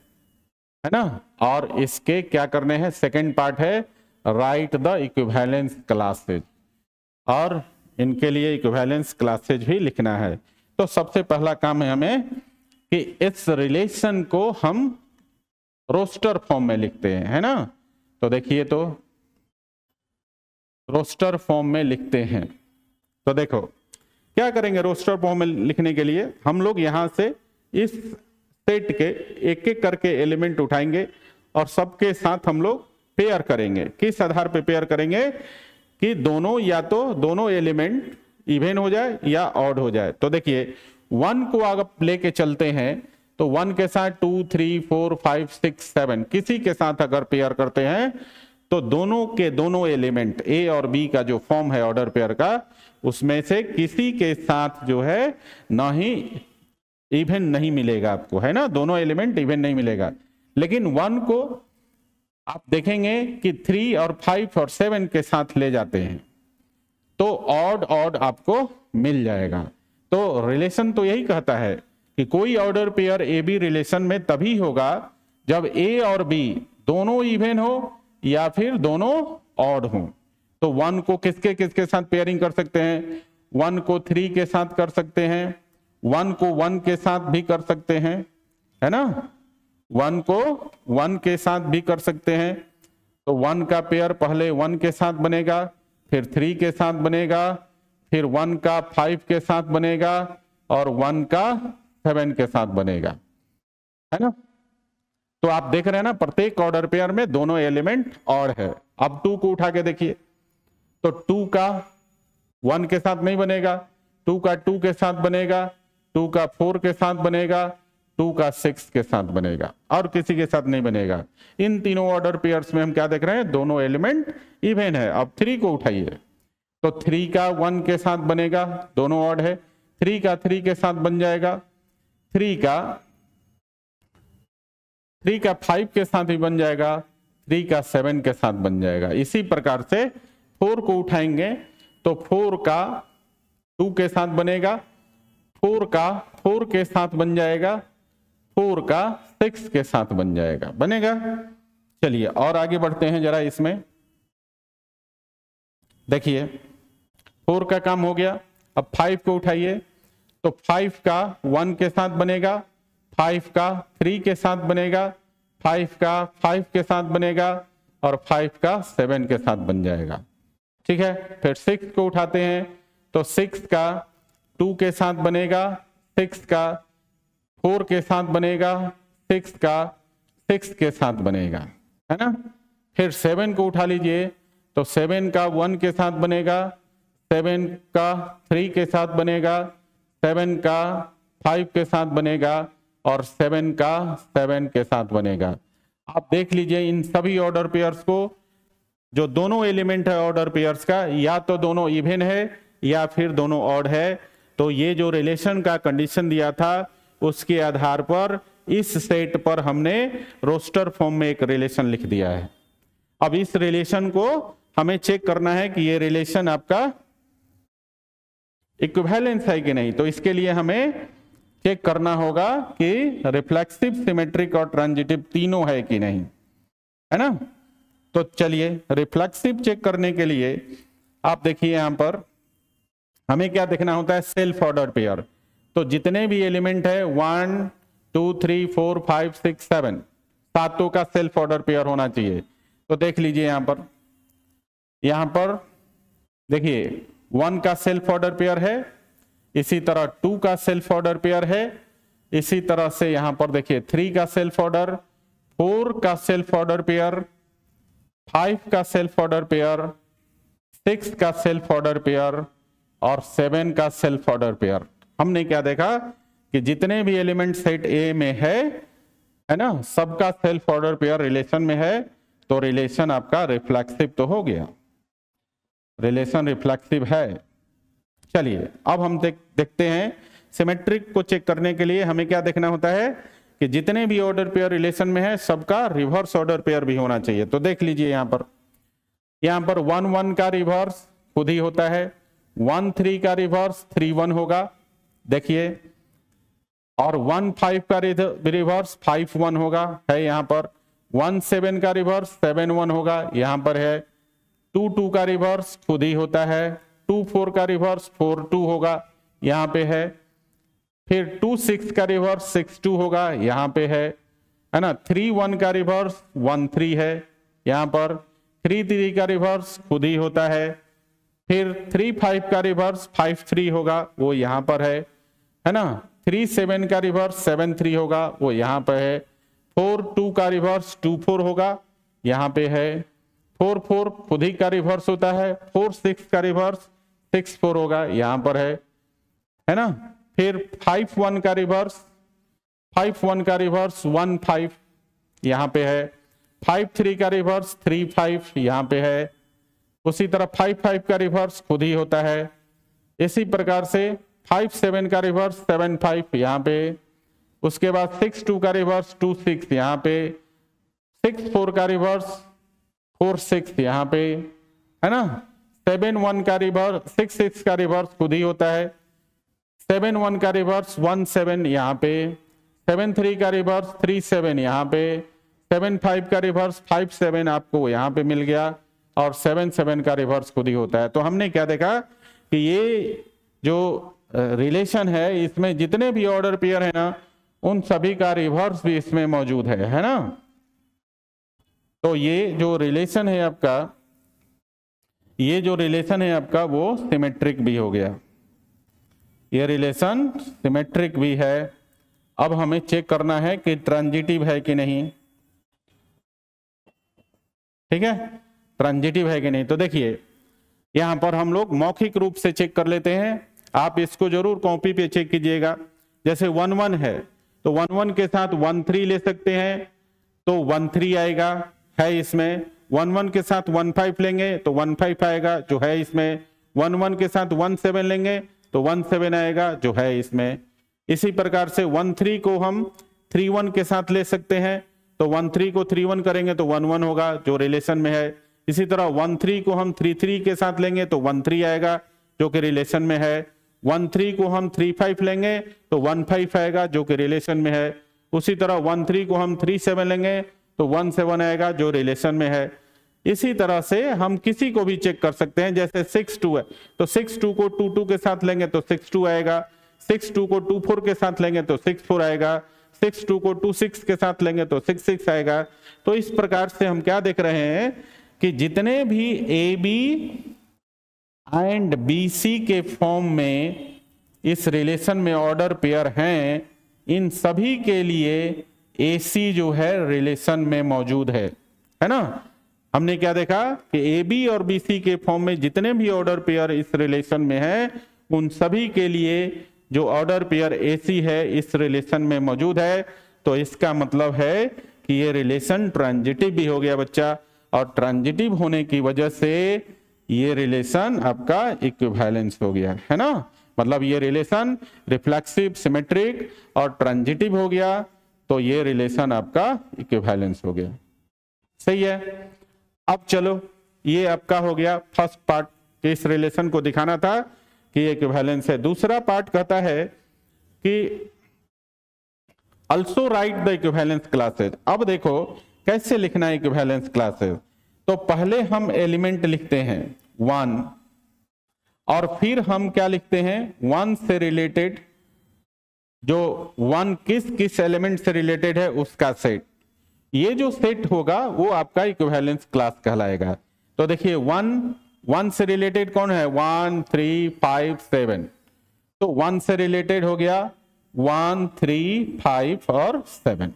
ना। और इसके क्या करने हैं? सेकंड पार्ट है राइट द इक्विवेलेंस क्लासेज, और इनके लिए इक्विवेलेंस क्लासेज भी लिखना है। तो सबसे पहला काम है हमें कि इस रिलेशन को हम रोस्टर फॉर्म में लिखते हैं, है ना। तो देखिए, तो रोस्टर फॉर्म में लिखते हैं। तो देखो क्या करेंगे, रोस्टर फॉर्म में लिखने के लिए हम लोग यहां से इस सेट के एक एक करके एलिमेंट उठाएंगे और सबके साथ हम लोग पेयर करेंगे। किस आधार पे पेयर करेंगे? कि दोनों या तो दोनों एलिमेंट इवन हो जाए या ऑड हो जाए। तो देखिए 1 को अगर लेके चलते हैं तो 1 के साथ 2 3 4 5 6 7 किसी के साथ अगर पेयर करते हैं तो दोनों के दोनों एलिमेंट A और B का जो फॉर्म है ऑर्डर पेयर का, उसमें से किसी के साथ जो है ना ही इवन नहीं मिलेगा आपको, है ना। दोनों एलिमेंट इवन नहीं मिलेगा। लेकिन 1 को आप देखेंगे कि 3 और 5 और 7 के साथ ले जाते हैं तो ऑड ऑड आपको मिल जाएगा। तो रिलेशन तो यही कहता है कि कोई ऑर्डर पेयर AB रिलेशन में तभी होगा जब A और B दोनों इवन हो या फिर दोनों ऑड हो। तो 1 को किसके किसके साथ पेयरिंग कर सकते हैं? 1 को 3 के साथ कर सकते हैं, 1 को 1 के साथ भी कर सकते हैं, है ना। 1 को 1 के साथ भी कर सकते हैं। तो 1 का पेयर पहले 1 के साथ बनेगा, फिर 3 के साथ बनेगा, फिर 1 का 5 के साथ बनेगा और 1 का 7 के साथ बनेगा, है ना। तो आप देख रहे हैं ना, प्रत्येक ऑर्डर पेयर में दोनों एलिमेंट ऑड है। अब 2 को उठा के देखिए तो 2 का 1 के साथ नहीं बनेगा, 2 का 2 के साथ बनेगा, 2 का 4 के साथ बनेगा, 2 का 6 के साथ बनेगा और किसी के साथ नहीं बनेगा। इन तीनों ऑर्डर पेयर्स में हम क्या देख रहे हैं? दोनों एलिमेंट इवन है। अब 3 को उठाइए तो 3 का 1 के साथ बनेगा, दोनों ऑड है। 3 का 3 के साथ बन जाएगा, 3 का 5 के साथ भी बन जाएगा, 3 का 7 के साथ बन जाएगा। इसी प्रकार से 4 को उठाएंगे तो 4 का 2 के साथ बनेगा, 4 का 4 के साथ बन जाएगा, 4 का 6 के साथ बन जाएगा, बनेगा। चलिए और आगे बढ़ते हैं जरा इसमें। देखिए 4 का काम हो गया। अब 5 को उठाइए तो 5 का 1 के साथ बनेगा, 5 का 3 के साथ बनेगा, 5 का 5 के साथ बनेगा और 5 का 7 के साथ बन जाएगा, ठीक है। फिर 6 को उठाते हैं तो 6 का 2 के साथ बनेगा, 6 का 4 के साथ बनेगा, 6 का 6 के साथ बनेगा, है ना। फिर 7 को उठा लीजिए तो 7 का 1 के साथ बनेगा, 7 का 3 के साथ बनेगा, 7 का 5 के साथ बनेगा और 7 का 7 के साथ बनेगा। आप देख लीजिए इन सभी ऑर्डर पेयर्स को, जो दोनों एलिमेंट है ऑर्डर पेयर्स का, या तो दोनों इवन है या फिर दोनों ऑड है। तो ये जो रिलेशन का कंडीशन दिया था उसके आधार पर इस सेट पर हमने रोस्टर फॉर्म में एक रिलेशन लिख दिया है। अब इस रिलेशन को हमें चेक करना है कि ये रिलेशन आपका इक्विवेलेंस है कि नहीं। तो इसके लिए हमें चेक करना होगा कि रिफ्लेक्सिव, सिमेट्रिक और ट्रांजिटिव तीनों है कि नहीं, है ना। तो चलिए रिफ्लेक्सिव चेक करने के लिए आप देखिए यहां पर हमें क्या देखना होता है, सेल्फ ऑर्डर पेयर। तो जितने भी एलिमेंट है 1 2 3 4 5 6 7 सातों का सेल्फ ऑर्डर पेयर होना चाहिए। तो देख लीजिए यहां पर देखिए 1 का सेल्फ ऑर्डर पेयर है, इसी तरह 2 का सेल्फ ऑर्डर पेयर है, इसी तरह से यहां पर देखिए 3 का सेल्फ ऑर्डर, 4 का सेल्फ ऑर्डर पेयर, 5 का सेल्फ ऑर्डर पेयर, 6 का सेल्फ ऑर्डर पेयर और 7 का सेल्फ ऑर्डर पेयर। हमने क्या देखा कि जितने भी एलिमेंट सेट ए में है ना, सबका सेल्फ ऑर्डर पेयर रिलेशन में है। तो रिलेशन आपका रिफ्लेक्सिव तो हो गया, रिलेशन रिफ्लेक्सिव है। चलिए अब हम देखते हैं सिमेट्रिक को चेक करने के लिए हमें क्या देखना होता है कि जितने भी ऑर्डर पेयर रिलेशन में है सबका रिवर्स ऑर्डर पेयर भी होना चाहिए। तो देख लीजिए यहां पर 1 1 का रिवर्स खुद ही होता है, 1 3 का रिवर्स 3 1 होगा, देखिए, और 1 5 का रिवर्स 5 1 होगा, है यहां पर 1 7 का रिवर्स 7 1 होगा, यहां पर है 2 2 का रिवर्स खुद ही होता है, 2 4 का रिवर्स 4 2 होगा, यहां पे है, फिर 2 6 का रिवर्स 6 2 होगा, यहां पे है ना, 3 1 का रिवर्स 1 3 है, यहां पर 3 3 का रिवर्स खुद ही होता है, फिर 3 5 का रिवर्स 5 3 होगा, वो यहां पर है ना, 3 7 का रिवर्स 7 3 होगा, वो यहां पर है, 4 2 का रिवर्स 2 4 होगा, यहां पे है, 4 4 खुद ही का रिवर्स होता है, 4 6 का रिवर्स 6 4 होगा, यहां पर है ना, फिर 5 1 का रिवर्स 1 5 यहां पे है, 5 3 का रिवर्स 3 5 यहां पे है, उसी तरह 5 5 का रिवर्स खुद ही होता है, इसी प्रकार से 5 7 का रिवर्स 7 5 यहां पे, उसके बाद 6 2 का रिवर्स 2 6 यहां पे, 6 4 का रिवर्स 4 6 यहां पे, है ना, 7 1 का रिवर्स 6 6 का रिवर्स खुद ही होता है, 7 1 का रिवर्स 1 7 यहां पे, 7 3 का रिवर्स 3 7 यहां पे, 7 5 का रिवर्स 5 7 आपको यहां पे मिल गया, और 7 7 का रिवर्स खुद ही होता है। तो हमने क्या देखा कि ये जो रिलेशन है इसमें जितने भी ऑर्डर पेयर है ना उन सभी का रिवर्स भी इसमें मौजूद है ना। तो ये जो रिलेशन है आपका वो सिमेट्रिक भी हो गया, ये रिलेशन सिमेट्रिक भी है। अब हमें चेक करना है कि ट्रांजिटिव है कि नहीं, ठीक है, ट्रांजिटिव है कि नहीं। तो देखिए यहां पर हम लोग मौखिक रूप से चेक कर लेते हैं, आप इसको जरूर कॉपी पे चेक कीजिएगा। जैसे 1 1 है तो 1 1 के साथ 1 3 ले सकते हैं तो 1 3 आएगा, है इसमें। 1 1 के साथ 1 5 लेंगे तो 1 5 आएगा जो है इसमें। 1 1 के साथ 1 7 लेंगे तो 1 7 आएगा जो है इसमें। इसी प्रकार से 1 3 को हम 3 1 के साथ ले सकते हैं तो 1 3 को 3 1 करेंगे तो 1 1 होगा जो रिलेशन में है। इसी तरह 1 3 को हम 3 3 के साथ लेंगे तो 1 3 आएगा जो कि रिलेशन में है। 1 3 को हम 3 5 लेंगे तो 1 5 आएगा जो कि रिलेशन में है। उसी तरह 1 3 को हम 3 7 लेंगे तो 1 7 आएगा जो रिलेशन में है। इसी तरह से हम किसी को भी चेक कर सकते हैं, जैसे 6 2 है तो 6 2 को 2 2 के साथ लेंगे तो 6 2 आएगा। 6 2 को 2 4 के साथ लेंगे तो 6 4 आएगा। 6 2 को 2 6 के साथ लेंगे तो 6 6 आएगा। तो इस प्रकार से हम क्या देख रहे हैं कि जितने भी ए बी एंड BC के फॉर्म में इस रिलेशन में ऑर्डर पेयर हैं, इन सभी के लिए AC जो है रिलेशन में मौजूद है ना। हमने क्या देखा कि AB और BC के फॉर्म में जितने भी ऑर्डर पेयर इस रिलेशन में है, उन सभी के लिए जो ऑर्डर पेयर AC है इस रिलेशन में मौजूद है। तो इसका मतलब है कि ये रिलेशन ट्रांजिटिव भी हो गया बच्चा, और ट्रांजिटिव होने की वजह से ये रिलेशन आपका इक्विवेलेंस हो गया, है ना। मतलब ये रिलेशन रिफ्लेक्सिव, सिमेट्रिक और ट्रांजिटिव हो गया, तो ये रिलेशन आपका इक्विवेलेंस हो गया। सही है। अब चलो, ये आपका हो गया फर्स्ट पार्ट, इस रिलेशन को दिखाना था कि इक्विवेलेंस है। दूसरा पार्ट कहता है कि also write the equivalence classes। अब देखो कैसे लिखना है इक्विवेलेंस क्लासेस। तो पहले हम एलिमेंट लिखते हैं 1, और फिर हम क्या लिखते हैं 1 से रिलेटेड, जो 1 किस किस एलिमेंट से रिलेटेड है उसका सेट। ये जो सेट होगा वो आपका इक्विवेलेंस क्लास कहलाएगा। तो देखिए 1 से रिलेटेड कौन है, 1 3 5 7। तो 1 से रिलेटेड हो गया 1 3 5 और 7,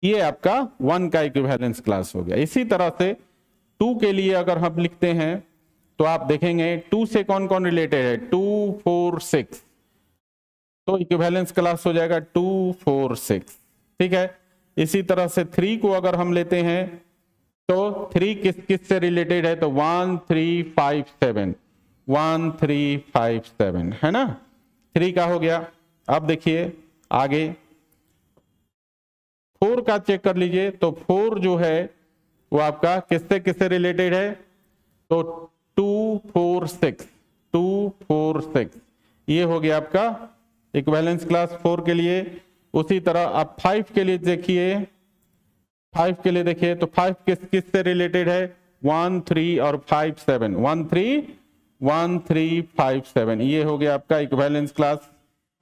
ये आपका 1 का इक्विवेलेंस क्लास हो गया। इसी तरह से 2 के लिए अगर हम लिखते हैं तो आप देखेंगे 2 से कौन कौन रिलेटेड है, 2 4 6, तो इक्विवेलेंस क्लास हो जाएगा 2 4 6। ठीक है। इसी तरह से 3 को अगर हम लेते हैं तो 3 किस किस से रिलेटेड है, तो 1 3 5 7, 1 3 5 7, है ना। 3 का हो गया। अब देखिए आगे 4 का चेक कर लीजिए, तो 4 जो है वो आपका किससे किससे रिलेटेड है, तो 2 4 6, 2 4 6, ये हो गया आपका इक्विवेलेंस क्लास 4 के लिए। उसी तरह आप 5 के लिए देखिए, 5 के लिए देखिए तो 5 किस किस से रिलेटेड है, 1 3 और 5 7, 1 3 1 3 5 7, ये हो गया आपका इक्विवेलेंस क्लास।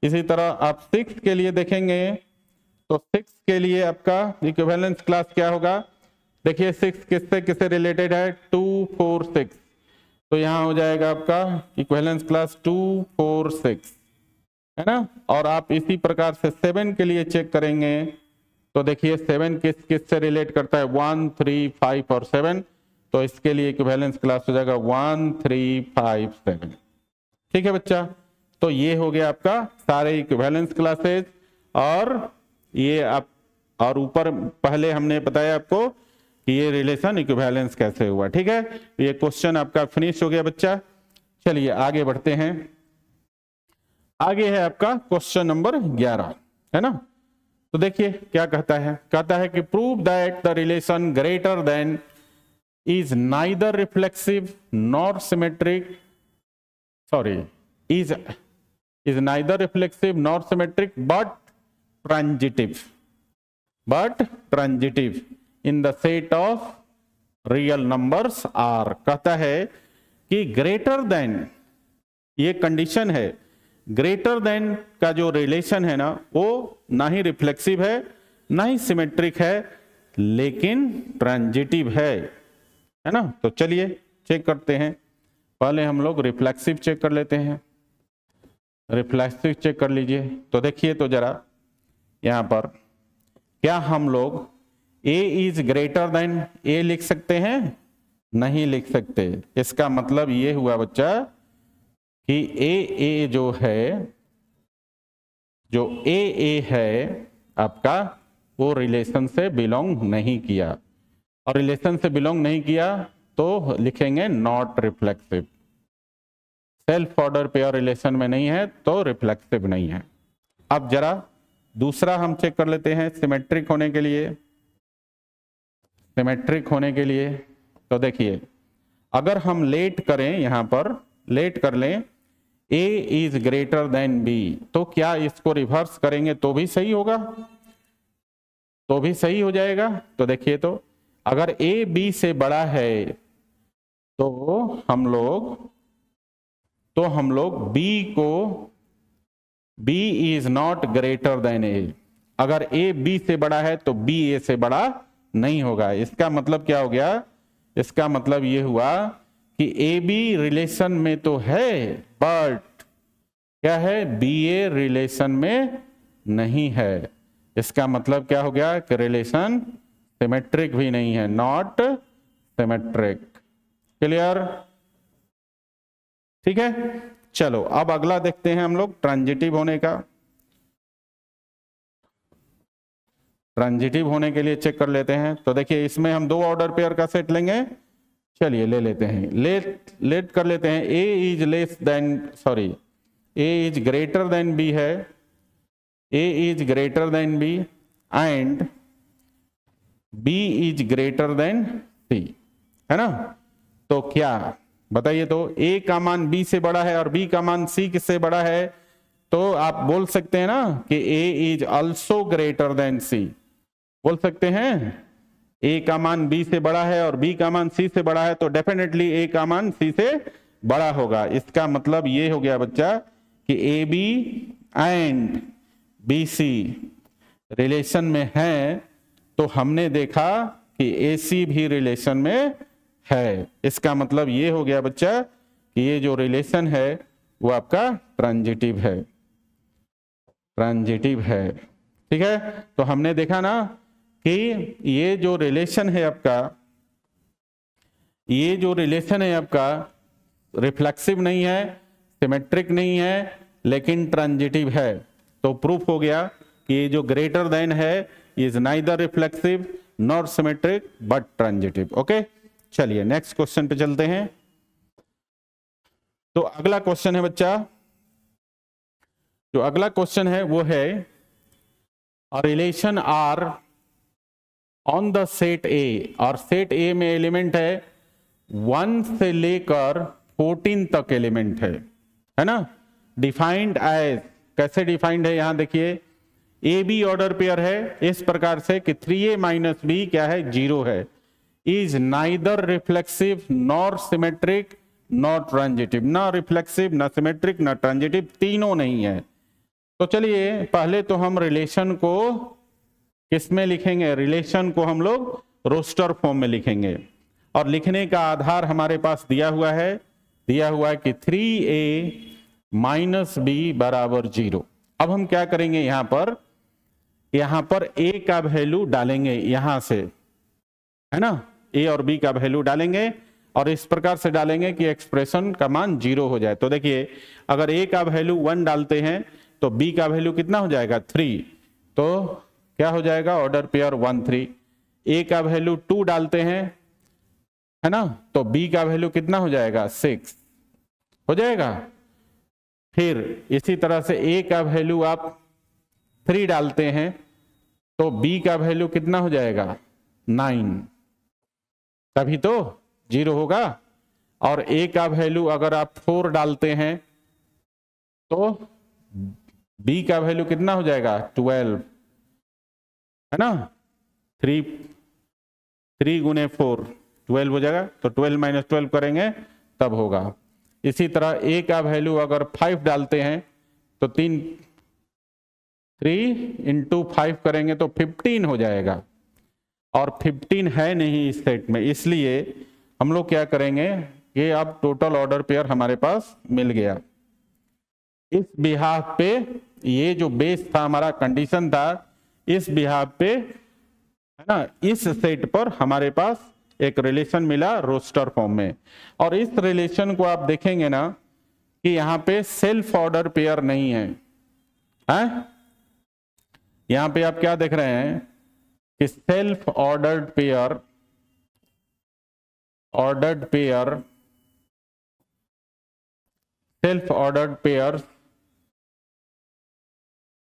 इसी तरह आप 6 के लिए देखेंगे तो 6 के लिए आपका इक्विवेलेंस क्लास क्या होगा, देखिए 6 किससे किससे रिलेटेड है, 2 4 6, तो यहां हो जाएगा आपका इक्विवेलेंस क्लास 2 4 6, है ना। और आप इसी प्रकार से 7 के लिए चेक करेंगे तो देखिए 7 किस किस से रिलेट करता है, 1 3 5 और 7, तो इसके लिए इक्विवेलेंस क्लास हो जाएगा 1 3 5 7। ठीक है बच्चा। तो ये हो गया आपका सारे इक्विवेलेंस क्लासेस। और ये आप, और ऊपर पहले हमने बताया आपको कि ये रिलेशन इक्विवेलेंस कैसे हुआ। ठीक है। ये क्वेश्चन आपका फिनिश हो गया बच्चा। चलिए आगे बढ़ते हैं। आगे है आपका क्वेश्चन नंबर 11, है ना। तो देखिए क्या कहता है, कहता है कि prove that the relation greater than is neither reflexive nor symmetric, sorry, is neither reflexive nor symmetric but transitive in the set of real numbers R। कहता है कि ग्रेटर देन, ये कंडीशन है, ग्रेटर देन का जो relation है ना वो ना ही रिफ्लेक्सिव है ना ही सिमेट्रिक है, लेकिन ट्रांजिटिव है ना। तो चलिए चेक करते हैं। पहले हम लोग रिफ्लेक्सिव चेक कर लेते हैं। रिफ्लेक्सिव चेक कर लीजिए तो देखिए तो जरा यहां पर क्या हम लोग A is greater then A लिख सकते हैं, नहीं लिख सकते। इसका मतलब ये हुआ बच्चा कि A जो है, जो A है आपका, वो रिलेशन से बिलोंग नहीं किया, और रिलेशन से बिलोंग नहीं किया तो लिखेंगे not reflexive. Self order pair relation में नहीं है तो रिफ्लेक्सिव नहीं है। अब जरा दूसरा हम चेक कर लेते हैं सिमेट्रिक होने के लिए। सिमेट्रिक होने के लिए तो देखिए अगर हम लेट करें, यहां पर लेट कर लें A is greater then B, तो क्या इसको रिवर्स करेंगे तो भी सही होगा, तो भी सही हो जाएगा। तो देखिए तो अगर A B से बड़ा है तो हम लोग B को, B is not greater than A, अगर A B से बड़ा है तो B A से बड़ा नहीं होगा। इसका मतलब क्या हो गया, इसका मतलब ये हुआ कि ए बी रिलेशन में तो है, बट क्या है, बी ए रिलेशन में नहीं है। इसका मतलब क्या हो गया कि रिलेशन सिमेट्रिक भी नहीं है, नॉट सिमेट्रिक। क्लियर? ठीक है, चलो अब अगला देखते हैं हम लोग ट्रांजिटिव होने का। ट्रांजिटिव होने के लिए चेक कर लेते हैं। तो देखिए इसमें हम दो ऑर्डर पेयर का सेट लेंगे। चलिए ले लेते हैं, लेट कर लेते हैं। A is less than, sorry, a is greater than b है, a is greater than b and b is greater than c, है ना। तो क्या बताइए, तो ए का मान बी से बड़ा है और बी का मान सी किससे बड़ा है, तो आप बोल सकते हैं ना कि a is also greater than सी, बोल सकते हैं। ए का मान बी से बड़ा है और बी का मान सी से बड़ा है, तो डेफिनेटली ए का मान सी से बड़ा होगा। इसका मतलब ये हो गया बच्चा कि ए B and B C relation में है, तो हमने देखा कि ए सी भी रिलेशन में है। इसका मतलब ये हो गया बच्चा कि ये जो रिलेशन है वो आपका ट्रांजिटिव है, ट्रांजिटिव है। ठीक है, तो हमने देखा ना कि ये जो रिलेशन है आपका, ये जो रिलेशन है आपका रिफ्लेक्सिव नहीं है, सिमेट्रिक नहीं है, लेकिन ट्रांजिटिव है। तो प्रूफ हो गया कि ये जो ग्रेटर देन है is neither reflexive nor symmetric but transitive. Okay, चलिए नेक्स्ट क्वेश्चन पे चलते हैं। तो अगला क्वेश्चन है बच्चा, जो अगला क्वेश्चन है वो है relation R on the set A, और सेट ए में एलिमेंट है 1 से लेकर 14 तक एलिमेंट है ना। डिफाइंड एज, कैसे डिफाइंड है, यहां देखिए ए बी ऑर्डर पेयर है इस प्रकार से कि 3a माइनस बी क्या है, 0 है, is neither reflexive nor symmetric nor transitive, ना रिफ्लेक्सिव ना सिमेट्रिक ना ट्रांजिटिव, तीनों नहीं है। तो चलिए पहले तो हम रिलेशन को किसमें लिखेंगे, रिलेशन को हम लोग रोस्टर फॉर्म में लिखेंगे, और लिखने का आधार हमारे पास दिया हुआ है कि 3a माइनस बी बराबर 0। अब हम क्या करेंगे, यहां पर a का वैल्यू डालेंगे यहां से, है ना, a और b का वैल्यू डालेंगे और इस प्रकार से डालेंगे कि एक्सप्रेशन का मान 0 हो जाए। तो देखिए अगर a का वैल्यू 1 डालते हैं तो b का वैल्यू कितना हो जाएगा, 3, तो क्या हो जाएगा, ऑर्डर पेयर 1 3। a का वैल्यू 2 डालते हैं, है ना, तो b का वैल्यू कितना हो जाएगा, 6 हो जाएगा। फिर इसी तरह से a का वैल्यू आप 3 डालते हैं तो b का वैल्यू कितना हो जाएगा, 9, तभी तो 0 होगा। और a का वैल्यू अगर आप 4 डालते हैं तो b का वैल्यू कितना हो जाएगा, 12, है ना, 3 गुने 4 12 हो जाएगा, तो 12 माइनस 12 करेंगे तब होगा। इसी तरह a का वैल्यू अगर 5 डालते हैं तो 3 इंटू 5 करेंगे तो 15 हो जाएगा, और 15 है नहीं इस सेट में, इसलिए हम लोग क्या करेंगे, ये अब टोटल ऑर्डर पेयर हमारे पास मिल गया। इस बिहाफ पे, ये जो बेस था हमारा, कंडीशन था, इस बिहाफ पे, है ना, इस सेट पर हमारे पास एक रिलेशन मिला रोस्टर फॉर्म में। और इस रिलेशन को आप देखेंगे ना कि यहां पे सेल्फ ऑर्डर पेयर नहीं है, हैं? यहां पे आप क्या देख रहे हैं कि self ordered pair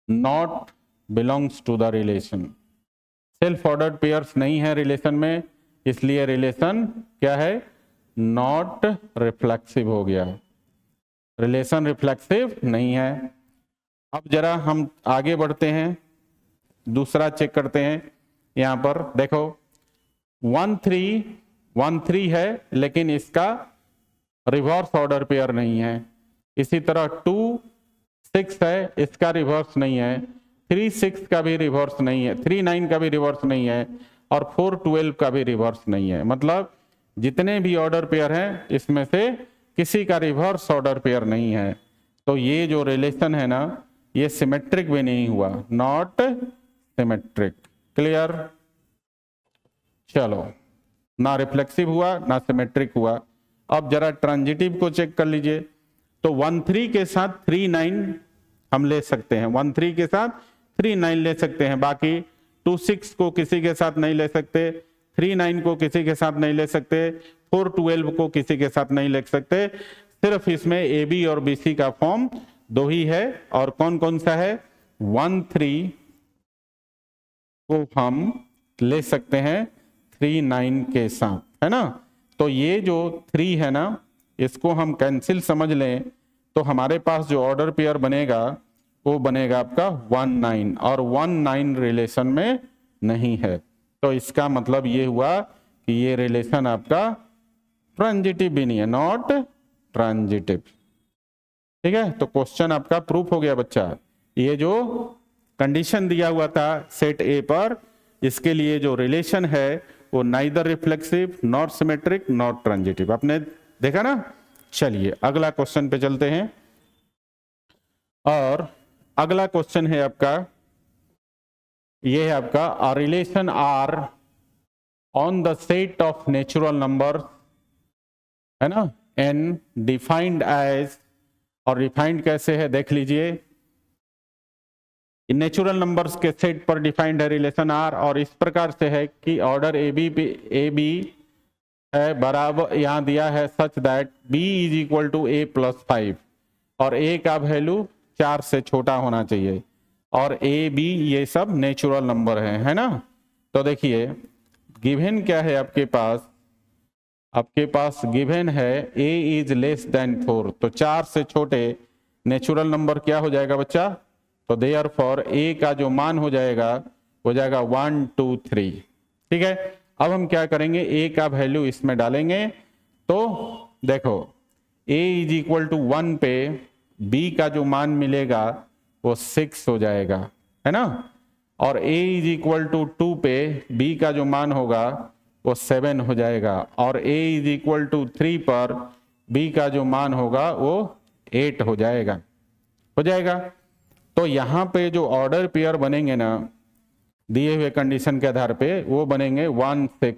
not belongs to the relation. Self ordered pairs नहीं है रिलेशन में, इसलिए रिलेशन क्या है, नॉट रिफ्लेक्सिव हो गया, रिलेशन रिफ्लेक्सिव नहीं है। अब जरा हम आगे बढ़ते हैं, दूसरा चेक करते हैं। यहां पर देखो 1 3 है, लेकिन इसका रिवर्स ऑर्डर पेयर नहीं है। इसी तरह 2 6 है, इसका रिवर्स नहीं है। 3 6 का भी रिवर्स नहीं है, 3 9 का भी रिवर्स नहीं है, और 4 12 का भी रिवर्स नहीं है। मतलब जितने भी ऑर्डर पेयर हैं इसमें से किसी का रिवर्स ऑर्डर पेयर नहीं है। तो ये जो रिलेशन है ना ये सिमेट्रिक भी नहीं हुआ, नॉट सिमेट्रिक। क्लियर? चलो, ना रिफ्लेक्सिव हुआ ना सिमेट्रिक हुआ। अब जरा ट्रांजिटिव को चेक कर लीजिए। तो 1-3 के साथ 3-9 हम ले सकते हैं, 1-3 के साथ 3-9 ले सकते हैं, बाकी 2-6 को किसी के साथ नहीं ले सकते, 3-9 को किसी के साथ नहीं ले सकते, 4-12 को किसी के साथ नहीं ले सकते। सिर्फ इसमें ए बी और बी सी का फॉर्म दो ही है। और कौन कौन सा है? 1-3 को हम ले सकते हैं 3-9 के साथ, है ना। तो ये जो 3 है ना इसको हम कैंसिल समझ लें तो हमारे पास जो ऑर्डर पेयर बनेगा वो बनेगा आपका 1-9, और 1-9 रिलेशन में नहीं है। तो इसका मतलब ये हुआ कि ये रिलेशन आपका ट्रांजिटिव भी नहीं है, नॉट ट्रांजिटिव। ठीक है, तो क्वेश्चन आपका प्रूफ हो गया बच्चा। ये जो कंडीशन दिया हुआ था सेट ए पर, इसके लिए जो रिलेशन है वो neither reflexive not symmetric not transitive, आपने देखा ना। चलिए अगला क्वेश्चन पे चलते हैं। और अगला क्वेश्चन है आपका, ये है आपका uh relation R on the set of natural number, है ना, एन डिफाइंड एज, और डिफाइंड कैसे है देख लीजिए। नेचुरल नंबर्स के सेट पर डिफाइंड है रिलेशन आर, और इस प्रकार से है कि ऑर्डर ए बी है बराबर, यहां दिया है such that b is equal to a + 5, और a का वैल्यू 4 से छोटा होना चाहिए, और a b ये सब नेचुरल नंबर है ना। तो देखिए गिवन क्या है आपके पास गिवन है a इज लेस देन 4, तो 4 से छोटे नेचुरल नंबर क्या हो जाएगा बच्चा? तो देयरफॉर a का जो मान हो जाएगा 1 2 3। ठीक है, अब हम क्या करेंगे, a का वैल्यू इसमें डालेंगे। तो देखो a इज इक्वल टू 1 पे b का जो मान मिलेगा वो 6 हो जाएगा, है ना, और a इज इक्वल टू 2 पे b का जो मान होगा वो 7 हो जाएगा, और a इज इक्वल टू 3 पर b का जो मान होगा वो 8 हो जाएगा। तो यहाँ पे जो ऑर्डर पेयर बनेंगे ना दिए हुए कंडीशन के आधार पे, वो बनेंगे 1 6,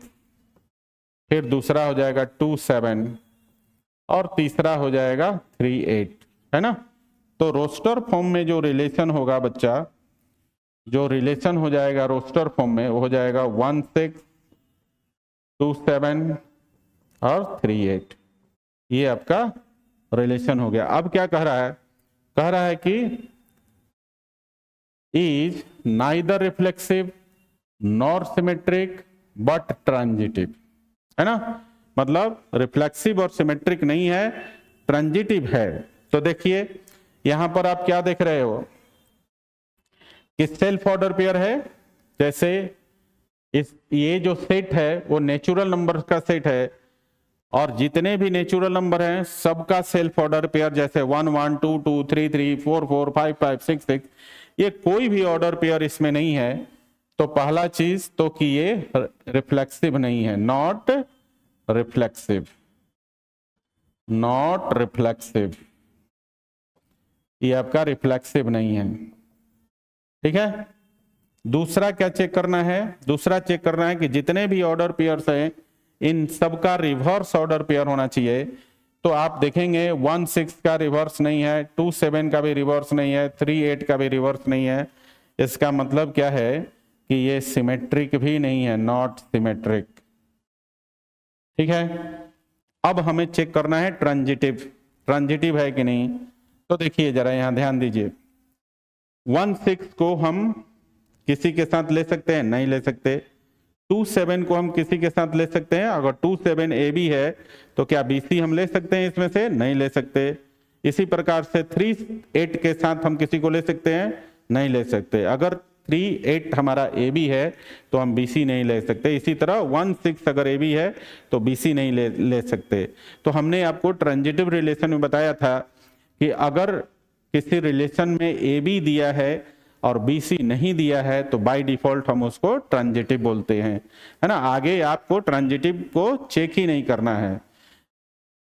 फिर दूसरा हो जाएगा 2 7, और तीसरा हो जाएगा 3 8, है ना। तो रोस्टर फॉर्म में जो रिलेशन होगा बच्चा, जो रिलेशन हो जाएगा रोस्टर फॉर्म में वो हो जाएगा 1 6 2 7 और 3 8, ये आपका रिलेशन हो गया। अब क्या कह रहा है कि is neither reflexive nor symmetric but transitive, है ना, मतलब रिफ्लेक्सिव और सिमेट्रिक नहीं है, ट्रांजिटिव है। तो देखिए यहां पर आप क्या देख रहे हो कि सेल्फ ऑर्डर पेयर है, जैसे ये जो सेट है वो नेचुरल नंबर का सेट है, और जितने भी नेचुरल नंबर हैं सबका सेल्फ ऑर्डर पेयर, जैसे 1 1 2 2 3 3 4 4 5 5 6 6, ये कोई भी ऑर्डर पेयर इसमें नहीं है। तो पहला चीज तो कि ये रिफ्लेक्सिव नहीं है, नॉट रिफ्लेक्सिव, ये आपका रिफ्लेक्सिव नहीं है। ठीक है, दूसरा क्या चेक करना है? दूसरा चेक करना है कि जितने भी ऑर्डर पेयर्स हैं इन सबका रिवर्स ऑर्डर पेयर होना चाहिए। तो आप देखेंगे 1 6 का रिवर्स नहीं है, 2 7 का भी रिवर्स नहीं है, 3 8 का भी रिवर्स नहीं है। इसका मतलब क्या है कि ये सिमेट्रिक भी नहीं है, नॉट सिमेट्रिक। ठीक है, अब हमें चेक करना है ट्रांजिटिव है कि नहीं। तो देखिए जरा यहां ध्यान दीजिए, 1 6 को हम किसी के साथ ले सकते हैं? नहीं ले सकते। 2 7 को हम किसी के साथ ले सकते हैं? अगर 2 7 ए बी है तो क्या बी सी हम ले सकते हैं इसमें से? नहीं ले सकते। इसी प्रकार से 3 8 के साथ हम किसी को ले सकते हैं? नहीं ले सकते। अगर 3 8 हमारा ए बी है तो हम बी सी नहीं ले सकते। इसी तरह 1 6 अगर ए बी है तो बी सी नहीं ले सकते। तो हमने आपको ट्रांजिटिव रिलेशन में बताया था कि अगर किसी रिलेशन में ए बी दिया है और BC नहीं दिया है तो बाय डिफॉल्ट हम उसको ट्रांजिटिव बोलते हैं, है ना। आगे आपको ट्रांजिटिव को चेक ही नहीं करना है।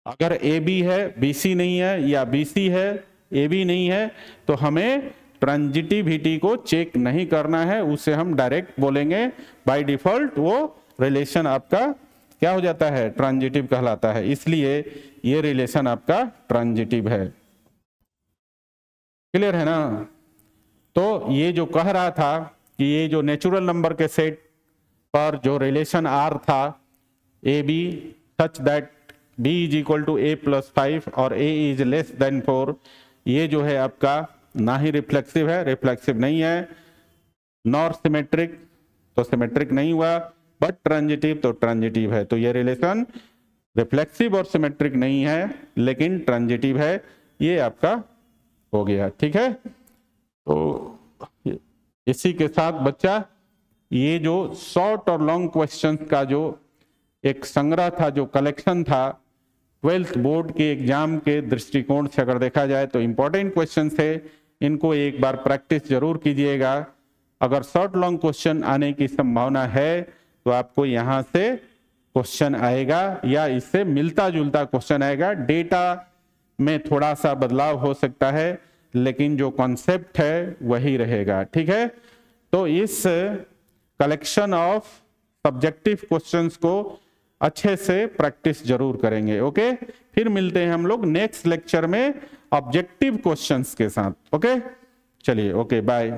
अगर AB है BC नहीं है, या BC है AB नहीं है, तो हमें ट्रांजिटिविटी को चेक नहीं करना है, उसे हम डायरेक्ट बोलेंगे बाय डिफॉल्ट वो रिलेशन आपका क्या हो जाता है, ट्रांजिटिव कहलाता है। इसलिए ये रिलेशन आपका ट्रांजिटिव है। क्लियर है ना। तो ये जो कह रहा था कि ये जो नेचुरल नंबर के सेट पर जो रिलेशन R था AB such that B is equal to A+5 और A इज लेस देन 4, ये जो है आपका ना ही रिफ्लेक्सिव है, रिफ्लेक्सिव नहीं है, नॉर सिमेट्रिक, तो सिमेट्रिक नहीं हुआ, बट ट्रांजिटिव, तो ट्रांजिटिव है। तो ये रिलेशन रिफ्लेक्सिव और सिमेट्रिक नहीं है लेकिन ट्रांजिटिव है, ये आपका हो गया। ठीक है, तो इसी के साथ बच्चा ये जो शॉर्ट और लॉन्ग क्वेश्चंस का जो एक संग्रह था, जो कलेक्शन था 12th बोर्ड के एग्जाम के दृष्टिकोण से अगर देखा जाए तो इंपॉर्टेंट क्वेश्चन थे, इनको एक बार प्रैक्टिस जरूर कीजिएगा। अगर शॉर्ट लॉन्ग क्वेश्चन आने की संभावना है तो आपको यहाँ से क्वेश्चन आएगा या इससे मिलता जुलता क्वेश्चन आएगा। डेटा में थोड़ा सा बदलाव हो सकता है लेकिन जो कॉन्सेप्ट है वही रहेगा। ठीक है, तो इस कलेक्शन ऑफ सब्जेक्टिव क्वेश्चंस को अच्छे से प्रैक्टिस जरूर करेंगे। ओके, फिर मिलते हैं हम लोग नेक्स्ट लेक्चर में ऑब्जेक्टिव क्वेश्चंस के साथ। ओके, चलिए, ओके, बाय।